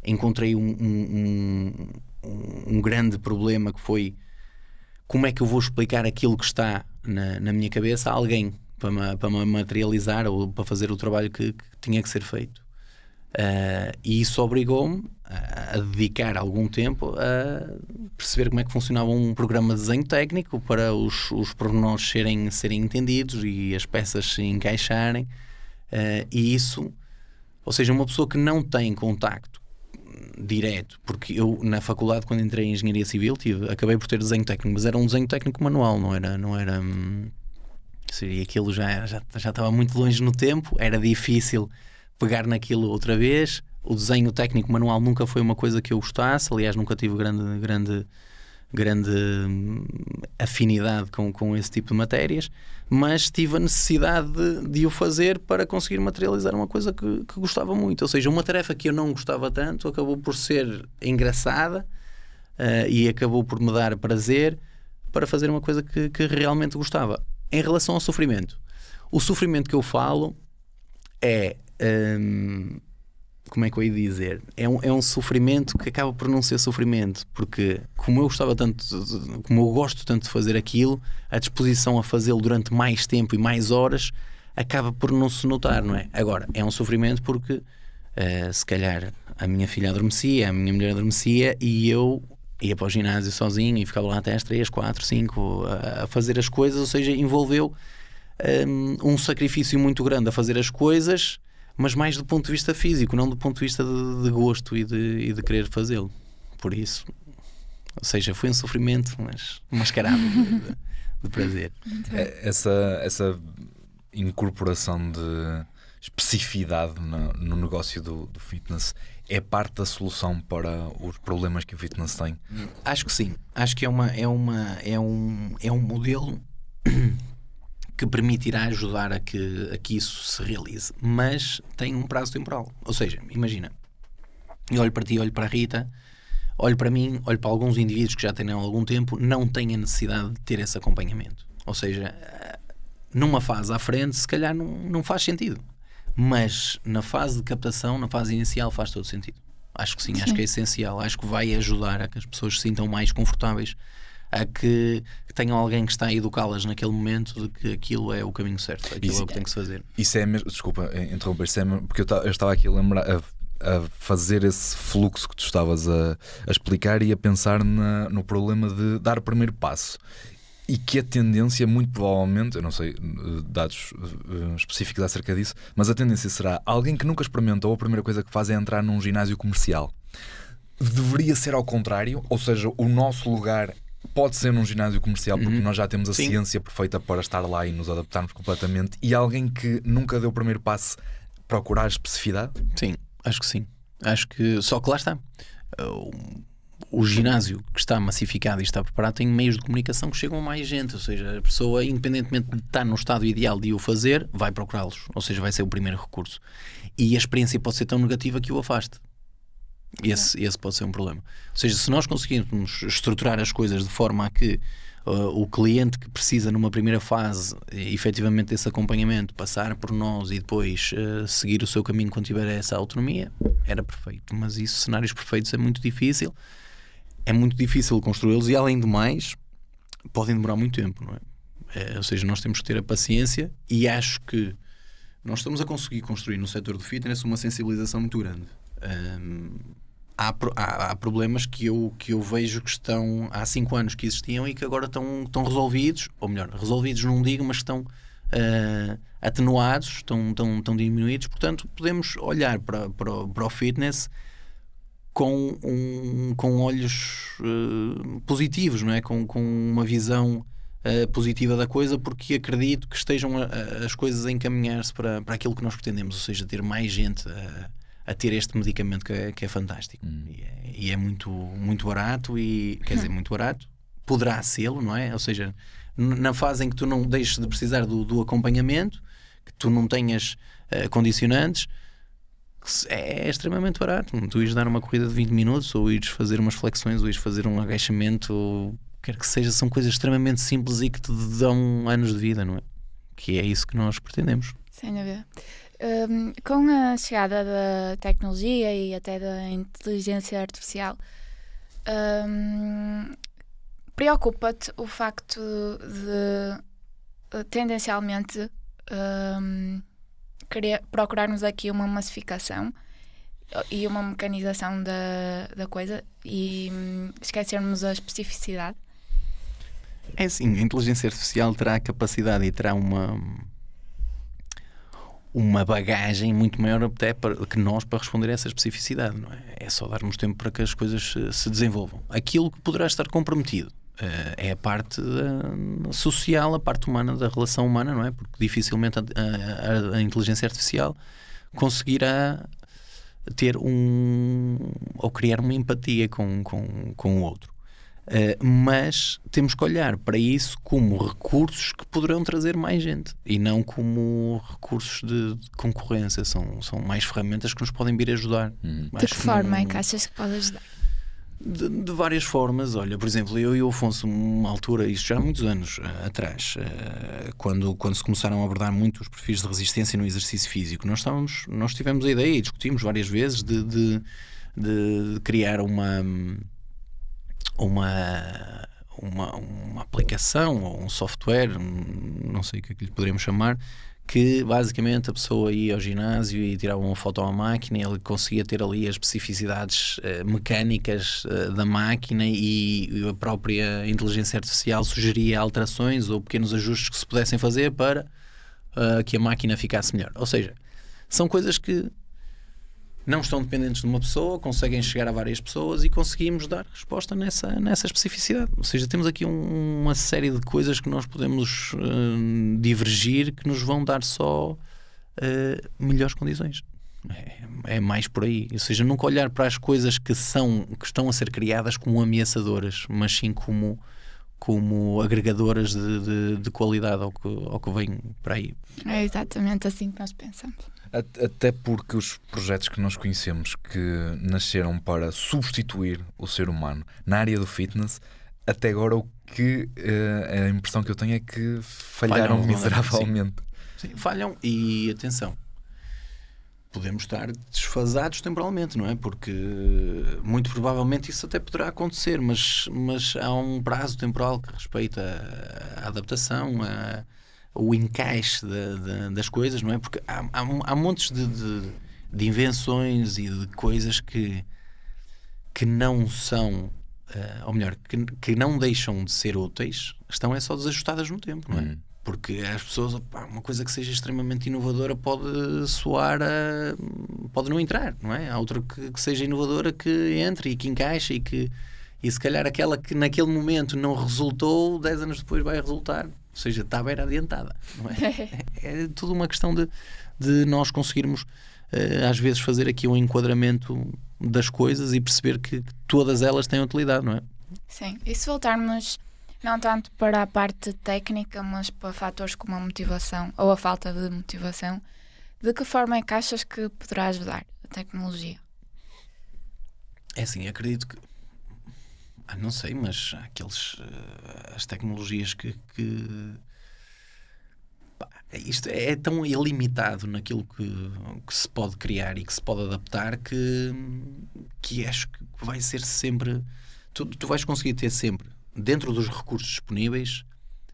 encontrei um grande problema, que foi: como é que eu vou explicar aquilo que está na minha cabeça a alguém para me materializar ou para fazer o trabalho que tinha que ser feito? E isso obrigou-me a dedicar algum tempo a perceber como é que funcionava um programa de desenho técnico, para os pormenores serem entendidos e as peças se encaixarem. E isso, ou seja, uma pessoa que não tem contacto direto, porque eu na faculdade, quando entrei em Engenharia Civil, acabei por ter desenho técnico, mas era um desenho técnico manual, não era seria aquilo, já estava muito longe no tempo, era difícil pegar naquilo outra vez. O desenho técnico manual nunca foi uma coisa que eu gostasse, aliás nunca tive grande afinidade com esse tipo de matérias, mas tive a necessidade de o fazer para conseguir materializar uma coisa que gostava muito. Ou seja, uma tarefa que eu não gostava tanto acabou por ser engraçada, e acabou por me dar prazer para fazer uma coisa que realmente gostava. Em relação ao sofrimento, o sofrimento que eu falo é... como é que eu ia dizer? É um sofrimento que acaba por não ser sofrimento, porque como eu gosto tanto de fazer aquilo, a disposição a fazê-lo durante mais tempo e mais horas acaba por não se notar, não é? Agora, é um sofrimento porque se calhar a minha filha adormecia, a minha mulher adormecia, e eu ia para o ginásio sozinho e ficava lá até às 3, 4, 5 a fazer as coisas. Ou seja, envolveu um sacrifício muito grande a fazer as coisas, mas mais do ponto de vista físico, não do ponto de vista de gosto e de querer fazê-lo. Por isso, ou seja, foi um sofrimento, mas mascarado de prazer. Essa incorporação de especificidade no negócio do fitness é parte da solução para os problemas que o fitness tem? Acho que sim. Acho que é um modelo que permitirá ajudar a que isso se realize, mas tem um prazo temporal. Ou seja, imagina, eu olho para ti, olho para a Rita, olho para mim, olho para alguns indivíduos que já têm há algum tempo, não têm a necessidade de ter esse acompanhamento. Ou seja, numa fase à frente, se calhar não faz sentido. Mas na fase de captação, na fase inicial, faz todo sentido. Acho que sim, acho que é essencial. Acho que vai ajudar a que as pessoas se sintam mais confortáveis, a que tenham alguém que está a educá-las naquele momento de que aquilo é o caminho certo, aquilo é o que tem que se fazer. Isso é mesmo, desculpa interromper, porque eu estava aqui a lembrar, a fazer esse fluxo que tu estavas a explicar e a pensar no problema de dar o primeiro passo. E que a tendência, muito provavelmente, eu não sei dados específicos acerca disso, mas a tendência será alguém que nunca experimentou, a primeira coisa que faz é entrar num ginásio comercial. Deveria ser ao contrário, ou seja, o nosso lugar pode ser num ginásio comercial, porque nós já temos a ciência perfeita para estar lá e nos adaptarmos completamente. E alguém que nunca deu o primeiro passo, procurar especificidade? Sim, acho que sim. Acho que, só que lá está. O ginásio que está massificado e está preparado tem meios de comunicação que chegam a mais gente, ou seja, a pessoa, independentemente de estar no estado ideal de o fazer, vai procurá-los, ou seja, vai ser o primeiro recurso. E a experiência pode ser tão negativa que o afaste. Esse pode ser um problema. Ou seja, se nós conseguirmos estruturar as coisas de forma a que o cliente que precisa numa primeira fase efetivamente desse acompanhamento passar por nós e depois seguir o seu caminho quando tiver essa autonomia, era perfeito. Mas isso, cenários perfeitos, é muito difícil. É muito difícil construí-los e, além do mais, podem demorar muito tempo, não é? Ou seja, nós temos que ter a paciência, e acho que nós estamos a conseguir construir no setor do fitness uma sensibilização muito grande. Há problemas que eu vejo que estão há 5 anos que existiam e que agora estão resolvidos, ou melhor, resolvidos não digo, mas estão atenuados, estão diminuídos. Portanto, podemos olhar para o fitness com olhos positivos, não é? Com uma visão positiva da coisa, porque acredito que estejam as coisas a encaminhar-se para aquilo que nós pretendemos, ou seja, ter mais gente a ter este medicamento que é fantástico. E é muito, muito barato, e quer dizer, muito barato, poderá ser-lo, não é? Ou seja, na fase em que tu não deixes de precisar do acompanhamento, que tu não tenhas condicionantes, é extremamente barato. Tu ires dar uma corrida de 20 minutos, ou ires fazer umas flexões, ou ires fazer um agachamento, ou quer que seja, são coisas extremamente simples e que te dão anos de vida, não é? Que é isso que nós pretendemos. Sem dúvida. Com a chegada da tecnologia e até da inteligência artificial, preocupa-te o facto de tendencialmente procurarmos aqui uma massificação e uma mecanização da coisa e esquecermos a especificidade? É assim, a inteligência artificial terá a capacidade e terá uma bagagem muito maior até que nós para responder a essa especificidade, não é? É só darmos tempo para que as coisas se desenvolvam. Aquilo que poderá estar comprometido é a parte social, a parte humana da relação humana, não é? Porque dificilmente a inteligência artificial conseguirá ter ou criar uma empatia com o outro. Mas temos que olhar para isso como recursos que poderão trazer mais gente e não como recursos de concorrência. São mais ferramentas que nos podem vir ajudar. De que forma é que achas que pode ajudar? De várias formas. Olha, por exemplo, eu e o Afonso, uma altura, isto já há muitos anos atrás, quando se começaram a abordar muito os perfis de resistência no exercício físico, nós tivemos a ideia e discutimos várias vezes de criar uma aplicação ou um software, não sei o que lhe poderíamos chamar, que basicamente a pessoa ia ao ginásio e tirava uma foto à máquina e ele conseguia ter ali as especificidades mecânicas da máquina, e a própria inteligência artificial sugeria alterações ou pequenos ajustes que se pudessem fazer para que a máquina ficasse melhor. Ou seja, são coisas que não estão dependentes de uma pessoa, conseguem chegar a várias pessoas e conseguimos dar resposta nessa especificidade. Ou seja, temos aqui uma série de coisas que nós podemos divergir, que nos vão dar só melhores condições. É mais por aí. Ou seja, nunca olhar para as coisas que estão a ser criadas como ameaçadoras, mas sim como agregadoras de qualidade ao que vem para aí. É exatamente assim que nós pensamos. Até porque os projetos que nós conhecemos que nasceram para substituir o ser humano na área do fitness, até agora a impressão que eu tenho é que falharam miseravelmente. Sim, falham e atenção, podemos estar desfasados temporalmente, não é? Porque muito provavelmente isso até poderá acontecer, mas há um prazo temporal que respeita a adaptação, o encaixe das coisas, não é? Porque há montes de invenções e de coisas que não são, ou melhor, que não deixam de ser úteis, estão só desajustadas no tempo, não é? Porque as pessoas, uma coisa que seja extremamente inovadora pode soar pode não entrar, não é? Há outra que seja inovadora que entre e que encaixe e se calhar aquela que naquele momento não resultou, 10 anos depois vai resultar. Ou seja, está bem adiantada, não é? É tudo uma questão de nós conseguirmos às vezes fazer aqui um enquadramento das coisas e perceber que todas elas têm utilidade, não é? Sim, e se voltarmos não tanto para a parte técnica, mas para fatores como a motivação ou a falta de motivação, de que forma é que achas que poderá ajudar a tecnologia? É assim, acredito que não sei, mas as tecnologias que isto é tão ilimitado naquilo que se pode criar e que se pode adaptar que acho que vai ser sempre tu vais conseguir ter sempre dentro dos recursos disponíveis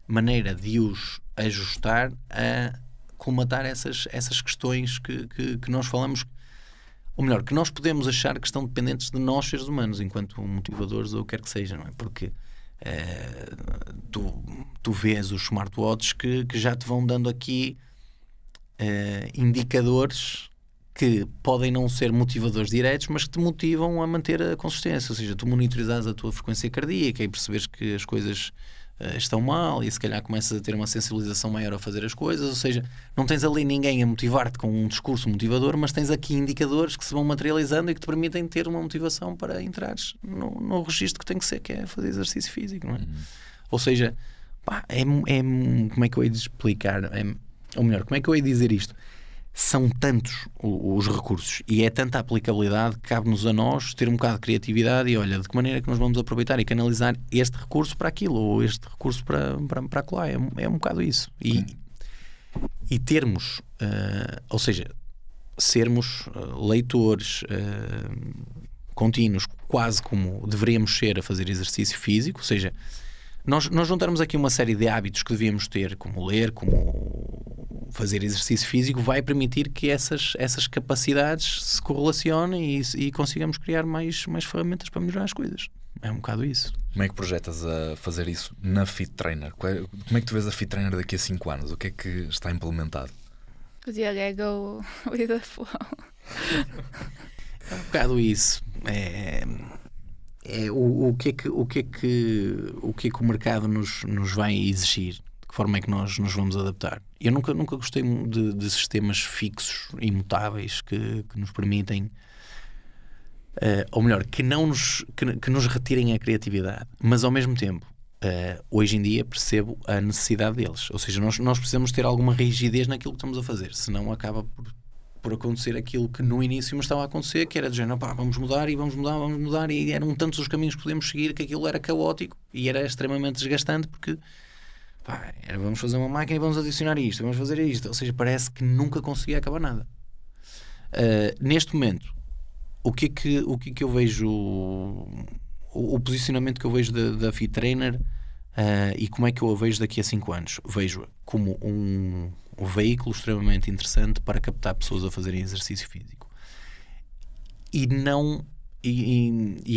maneira de os ajustar a colmatar essas questões que nós falamos, ou melhor, que nós podemos achar que estão dependentes de nós, seres humanos, enquanto motivadores ou o que quer que seja, não é? Porque tu vês os smartwatches que já te vão dando aqui indicadores que podem não ser motivadores diretos, mas que te motivam a manter a consistência. Ou seja, tu monitorizares a tua frequência cardíaca e perceberes que as coisas estão mal e se calhar começas a ter uma sensibilização maior a fazer as coisas. Ou seja, não tens ali ninguém a motivar-te com um discurso motivador, mas tens aqui indicadores que se vão materializando e que te permitem ter uma motivação para entrares no registro que tem que ser, que é fazer exercício físico, não é? Ou seja, como é que eu hei de explicar? Ou melhor, como é que eu hei de dizer isto? São tantos os recursos e é tanta aplicabilidade que cabe-nos a nós ter um bocado de criatividade e olha, de que maneira é que nós vamos aproveitar e canalizar este recurso para aquilo ou este recurso para acolá. É um bocado isso. E termos, ou seja, sermos leitores contínuos, quase como deveríamos ser a fazer exercício físico, ou seja, nós juntarmos aqui uma série de hábitos que devíamos ter, como ler, como fazer exercício físico, vai permitir que essas capacidades se correlacionem e consigamos criar mais ferramentas para melhorar as coisas. É um bocado isso. Como é que projetas a fazer isso na Fit Trainer? Como é que tu vês a Fit Trainer daqui a 5 anos? O que é que está implementado? O Diogo é go with the flow. É um bocado isso. O que é que o mercado nos vai exigir? De que forma é que nós nos vamos adaptar? Eu nunca gostei de sistemas fixos, imutáveis, que nos permitem, ou melhor, que nos retirem a criatividade, mas ao mesmo tempo, hoje em dia percebo a necessidade deles. Ou seja, nós precisamos ter alguma rigidez naquilo que estamos a fazer, senão acaba por acontecer aquilo que no início me estava a acontecer, que era de género, vamos mudar e eram tantos os caminhos que podíamos seguir que aquilo era caótico e era extremamente desgastante porque vamos fazer uma máquina e vamos adicionar isto, vamos fazer isto, ou seja, parece que nunca conseguia acabar nada. Neste momento, o que é que eu vejo, o posicionamento que eu vejo da Fit Trainer e como é que eu a vejo daqui a 5 anos? Vejo como um veículo extremamente interessante para captar pessoas a fazerem exercício físico e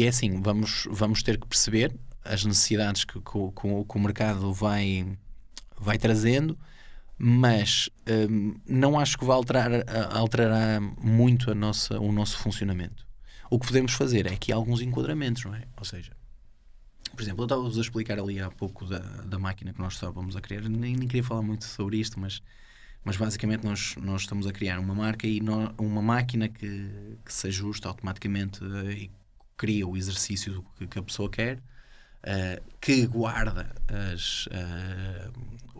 é assim, vamos ter que perceber as necessidades que o mercado vai trazendo, mas não acho que vá alterará muito o nosso funcionamento. O que podemos fazer é aqui alguns enquadramentos, não é? Ou seja, por exemplo, eu estava-vos a explicar ali há pouco da máquina que nós estávamos a criar, nem queria falar muito sobre isto, mas basicamente nós estamos a criar uma marca e uma máquina que se ajusta automaticamente e cria o exercício que a pessoa quer, que guarda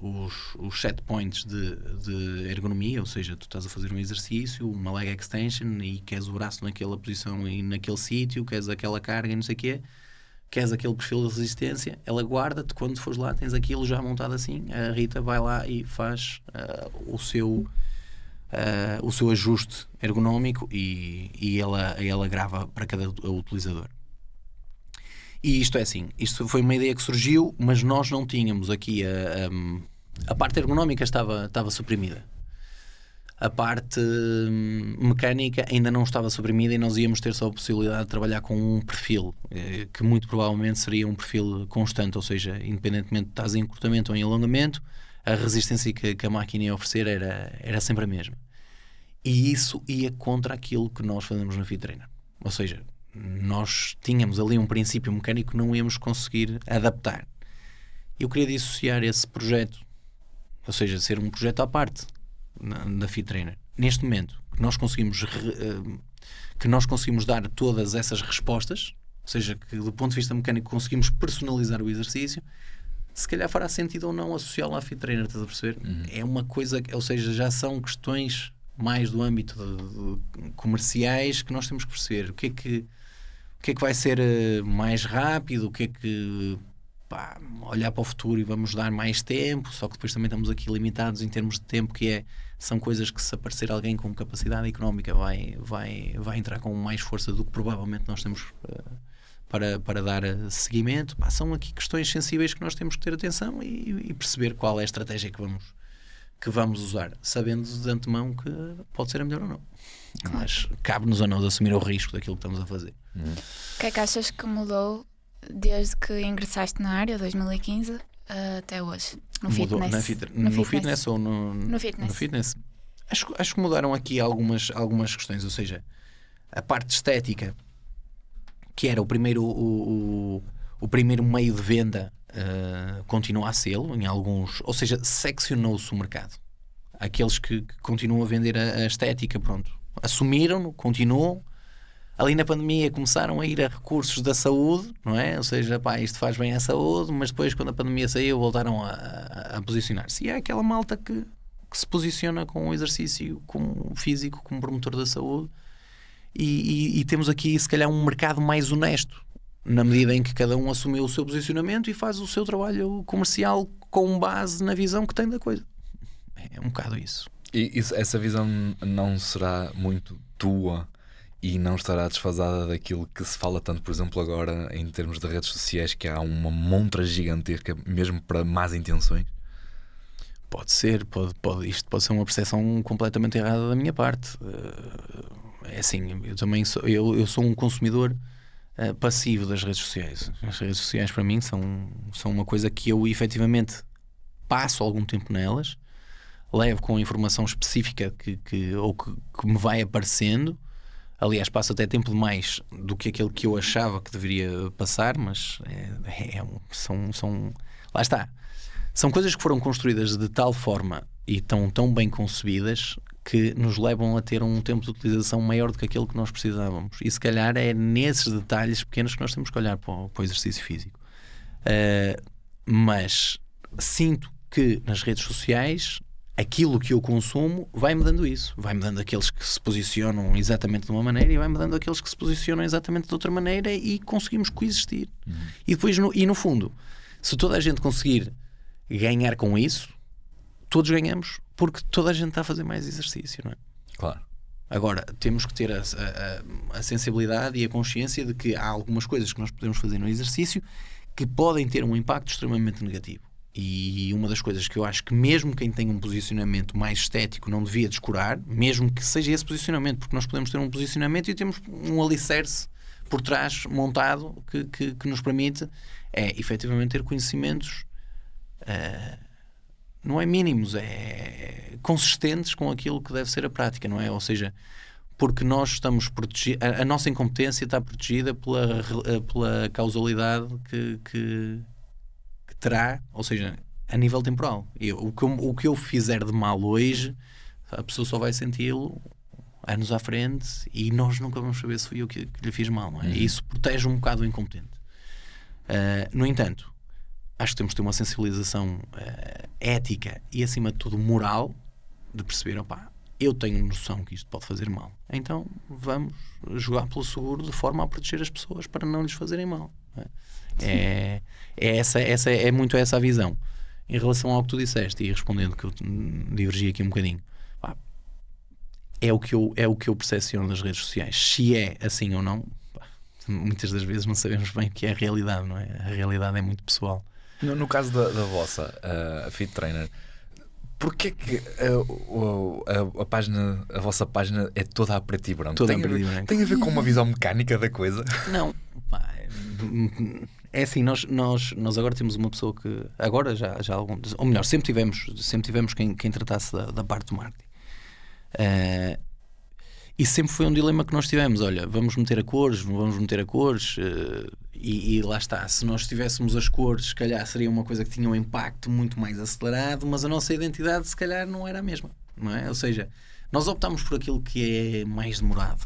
os set points de ergonomia, ou seja, tu estás a fazer um exercício, uma leg extension e queres o braço naquela posição e naquele sítio, queres aquela carga e não sei o quê, queres aquele perfil de resistência, ela guarda-te, quando fores lá tens aquilo já montado assim, a Rita vai lá e faz o seu ajuste ergonómico e ela grava para cada utilizador. E isto é assim, isto foi uma ideia que surgiu, mas nós não tínhamos aqui a parte ergonómica estava suprimida. A parte mecânica ainda não estava suprimida e nós íamos ter só a possibilidade de trabalhar com um perfil, que muito provavelmente seria um perfil constante, ou seja, independentemente de estás em encurtamento ou em alongamento, a resistência que a máquina ia oferecer era sempre a mesma. E isso ia contra aquilo que nós fazemos na Fit Trainer. Ou seja, nós tínhamos ali um princípio mecânico que não íamos conseguir adaptar. Eu queria dissociar esse projeto, ou seja, ser um projeto à parte da Fit Trainer. Neste momento, que nós conseguimos dar todas essas respostas, ou seja, que do ponto de vista mecânico conseguimos personalizar o exercício, se calhar fará sentido ou não associá-lo à Fit Trainer, estás a perceber? É uma coisa, ou seja, já são questões mais do âmbito de comerciais que nós temos que perceber. O que é que vai ser mais rápido, o que é que olhar para o futuro e vamos dar mais tempo, só que depois também estamos aqui limitados em termos de tempo, são coisas que, se aparecer alguém com capacidade económica vai entrar com mais força do que provavelmente nós temos para dar seguimento. São aqui questões sensíveis que nós temos que ter atenção e perceber qual é a estratégia que vamos usar, sabendo de antemão que pode ser a melhor ou não. Mas cabe-nos a nós assumir o risco daquilo que estamos a fazer. O que é que achas que mudou desde que ingressaste na área, 2015, até hoje? No fitness ou no fitness? Acho que mudaram aqui algumas questões, ou seja, a parte estética, que era o primeiro meio de venda, continua a sê-lo em alguns, ou seja, seccionou-se o mercado. Aqueles que continuam a vender a estética, pronto, assumiram-no, continuam. Ali na pandemia começaram a ir a recursos da saúde, não é? Ou seja, isto faz bem à saúde, mas depois, quando a pandemia saiu, voltaram a posicionar-se. E é aquela malta que se posiciona com o exercício como físico, como promotor da saúde. E temos aqui, se calhar, um mercado mais honesto, na medida em que cada um assumiu o seu posicionamento e faz o seu trabalho comercial com base na visão que tem da coisa. É um bocado isso. E essa visão não será muito tua e não estará desfasada daquilo que se fala tanto, por exemplo, agora em termos de redes sociais, que há uma montra gigantesca mesmo para más intenções? Pode ser, isto pode ser uma percepção completamente errada da minha parte. É assim, eu também sou um consumidor passivo das redes sociais. As redes sociais, para mim, são uma coisa que eu efetivamente passo algum tempo nelas, levo com informação específica que me vai aparecendo. Aliás, passo até tempo demais do que aquele que eu achava que deveria passar, mas lá está. São coisas que foram construídas de tal forma e estão tão bem concebidas que nos levam a ter um tempo de utilização maior do que aquele que nós precisávamos. E se calhar é nesses detalhes pequenos que nós temos que olhar para o exercício físico. Mas sinto que nas redes sociais aquilo que eu consumo vai-me dando isso. Vai-me dando aqueles que se posicionam exatamente de uma maneira e vai-me dando aqueles que se posicionam exatamente de outra maneira e conseguimos coexistir. E depois, no fundo, se toda a gente conseguir ganhar com isso, todos ganhamos, porque toda a gente está a fazer mais exercício, não é? Claro. Agora, temos que ter a sensibilidade e a consciência de que há algumas coisas que nós podemos fazer no exercício que podem ter um impacto extremamente negativo. E uma das coisas que eu acho que mesmo quem tem um posicionamento mais estético não devia descurar, mesmo que seja esse posicionamento, porque nós podemos ter um posicionamento e temos um alicerce por trás montado que nos permite efetivamente ter conhecimentos não é mínimos, é consistentes com aquilo que deve ser a prática, não é? Ou seja, porque nós estamos protegidos, a nossa incompetência está protegida pela causalidade que terá, ou seja, a nível temporal. O que eu fizer de mal hoje, a pessoa só vai senti-lo anos à frente e nós nunca vamos saber se fui eu que lhe fiz mal, não é? E isso protege um bocado o incompetente. No entanto, acho que temos de ter uma sensibilização ética e, acima de tudo, moral, de perceber, opá, eu tenho noção que isto pode fazer mal, então vamos jogar pelo seguro de forma a proteger as pessoas para não lhes fazerem mal. É muito essa a visão. Em relação ao que tu disseste, e respondendo que eu divergi aqui um bocadinho, pá, é o que eu percepciono nas redes sociais. Se é assim ou não, pá, muitas das vezes não sabemos bem o que é a realidade, não é? A realidade é muito pessoal. No caso da vossa, a Fit Trainer, porquê que a vossa página é toda a preto e branco? Toda a preto e branco. Tem a ver com uma visão mecânica da coisa? Não, pá, é assim, nós agora temos uma pessoa que agora já ou melhor, sempre tivemos quem tratasse da parte do marketing. E sempre foi um dilema que nós tivemos. Olha, vamos meter a cores, não vamos meter a cores, e lá está, se nós tivéssemos as cores, se calhar seria uma coisa que tinha um impacto muito mais acelerado, mas a nossa identidade se calhar não era a mesma, não é? Ou seja, nós optámos por aquilo que é mais demorado,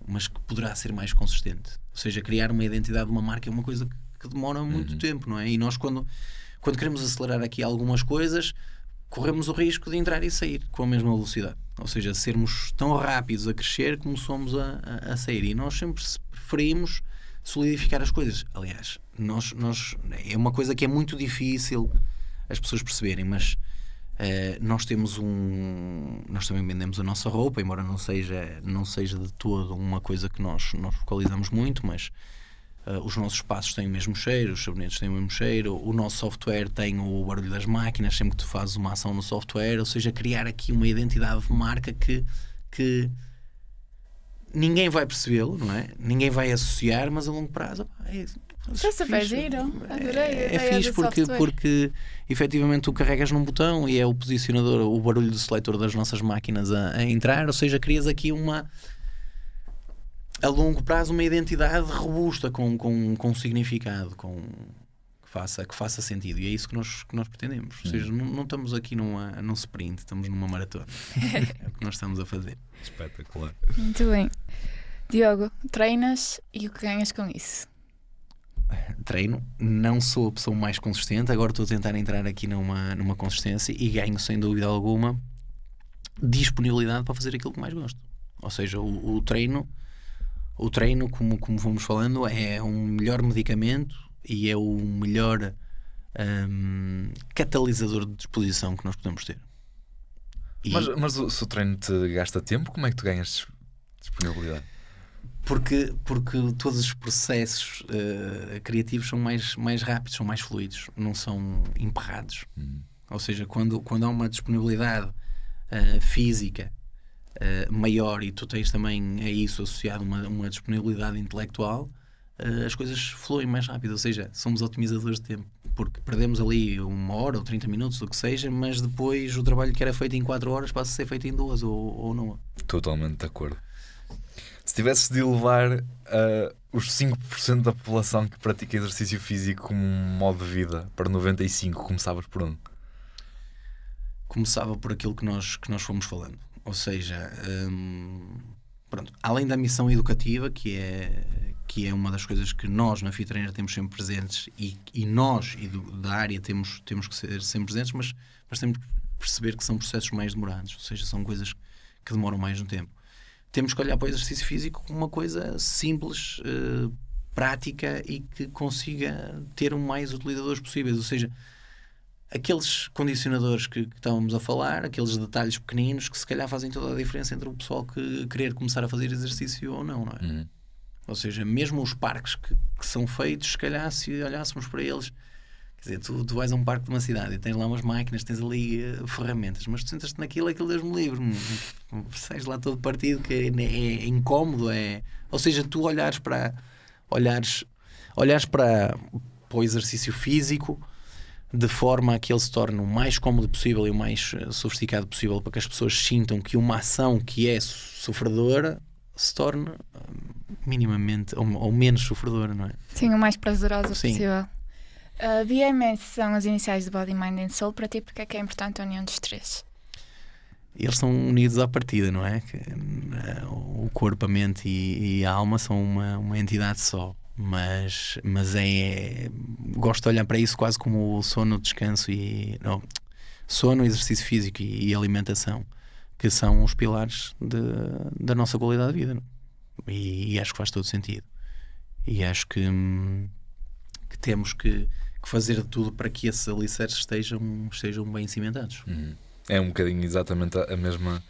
mas que poderá ser mais consistente. Ou seja, criar uma identidade de uma marca é uma coisa que demora muito tempo, não é? E nós quando queremos acelerar aqui algumas coisas, corremos o risco de entrar e sair com a mesma velocidade. Ou seja, sermos tão rápidos a crescer como somos a sair. E nós sempre preferimos solidificar as coisas. Aliás, nós é uma coisa que é muito difícil as pessoas perceberem, mas nós também vendemos a nossa roupa, embora não seja de todo uma coisa que nós focalizamos muito, mas os nossos espaços têm o mesmo cheiro, os sabonetes têm o mesmo cheiro, o nosso software tem o barulho das máquinas sempre que tu fazes uma ação no software, ou seja, criar aqui uma identidade de marca que ninguém vai percebê-lo, não é? Ninguém vai associar, mas a longo prazo Isso é super giro, adorei. É fixe porque efetivamente tu carregas num botão e é o posicionador, o barulho do seletor das nossas máquinas a entrar, ou seja, crias aqui a longo prazo uma identidade robusta com significado, que faça sentido, e é isso que nós pretendemos. Ou seja, não estamos aqui num sprint, estamos numa maratona. É o que nós estamos a fazer. Espetacular. Muito bem. Diogo, treinas e o que ganhas com isso? Treino, não sou a pessoa mais consistente, agora estou a tentar entrar aqui numa consistência e ganho sem dúvida alguma disponibilidade para fazer aquilo que mais gosto. Ou seja, o treino, como fomos falando, é um melhor medicamento e é o melhor catalisador de disposição que nós podemos ter. Mas se o treino te gasta tempo, como é que tu ganhas disponibilidade? Porque todos os processos criativos são mais rápidos, são mais fluidos, não são emperrados. Ou seja, quando há uma disponibilidade física maior e tu tens também a isso associado uma disponibilidade intelectual, as coisas fluem mais rápido. Ou seja, somos otimizadores de tempo, porque perdemos ali 1 hora ou 30 minutos, o que seja, mas depois o trabalho que era feito em 4 horas passa a ser feito em 2 ou não. Totalmente de acordo. Se tivesses de elevar os 5% da população que pratica exercício físico como um modo de vida para 95%, começavas por onde? Começava por aquilo que nós fomos falando. Ou seja, pronto, além da missão educativa, que é uma das coisas que nós na Fit Trainer temos sempre presentes e nós da área temos que ser sempre presentes, mas temos que perceber que são processos mais demorados, ou seja, são coisas que demoram mais no tempo. Temos que olhar para o exercício físico como uma coisa simples, prática e que consiga ter o mais utilizadores possíveis. Ou seja, aqueles condicionadores que estávamos a falar, aqueles detalhes pequeninos que se calhar fazem toda a diferença entre o pessoal que querer começar a fazer exercício ou não é? Ou seja, mesmo os parques que são feitos, se calhar se olhássemos para eles, quer dizer, tu vais a um parque de uma cidade e tens lá umas máquinas, tens ali ferramentas, mas tu sentas-te naquilo, aquilo Deus me livre, sais lá todo partido, que é incómodo, ou seja, tu olhares para o exercício físico de forma a que ele se torne o mais cómodo possível e o mais sofisticado possível, para que as pessoas sintam que uma ação que é sofredora se torne minimamente ou menos sofredora, não é? Sim, o mais prazerosa Sim. possível. BMS são as iniciais de Body, Mind and Soul. Para ti, porque é que é importante a união dos três? Eles são unidos à partida, não é? O corpo, a mente e a alma são uma entidade só. Mas gosto de olhar para isso quase como o sono, descanso sono, exercício físico e alimentação, que são os pilares da nossa qualidade de vida. E acho que faz todo sentido. E acho que temos que fazer de tudo para que esses alicerces estejam bem cimentados. É um bocadinho exatamente a mesma,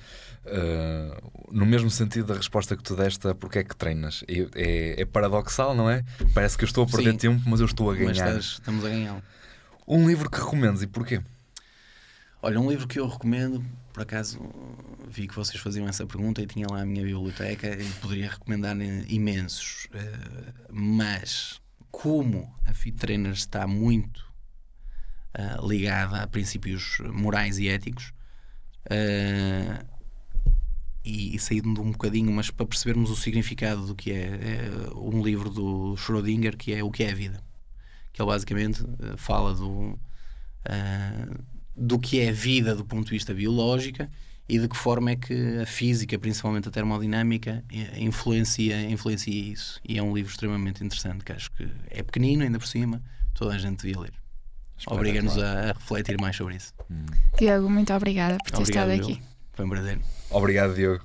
no mesmo sentido da resposta que tu deste a porque é que treinas. É paradoxal, não é? Parece que eu estou a perder Sim, tempo, mas eu estou a ganhar. Mas estamos a ganhá-lo. Um livro que recomendes e porquê? Olha, um livro que eu recomendo, por acaso vi que vocês faziam essa pergunta e tinha lá a minha biblioteca e poderia recomendar imensos, mas como a Fit Trainer está muito ligada a princípios morais e éticos, e saindo de um bocadinho, mas para percebermos o significado do que é um livro do Schrödinger, que é O que é a Vida, que ele basicamente fala do que é a vida do ponto de vista biológico e de que forma é que a física, principalmente a termodinâmica, influencia isso. E é um livro extremamente interessante, que acho que é pequenino, ainda por cima, toda a gente devia ler. Obriga-nos a refletir mais sobre isso. Diogo, muito obrigada por ter estado aqui. Foi um prazer. Obrigado, Diogo.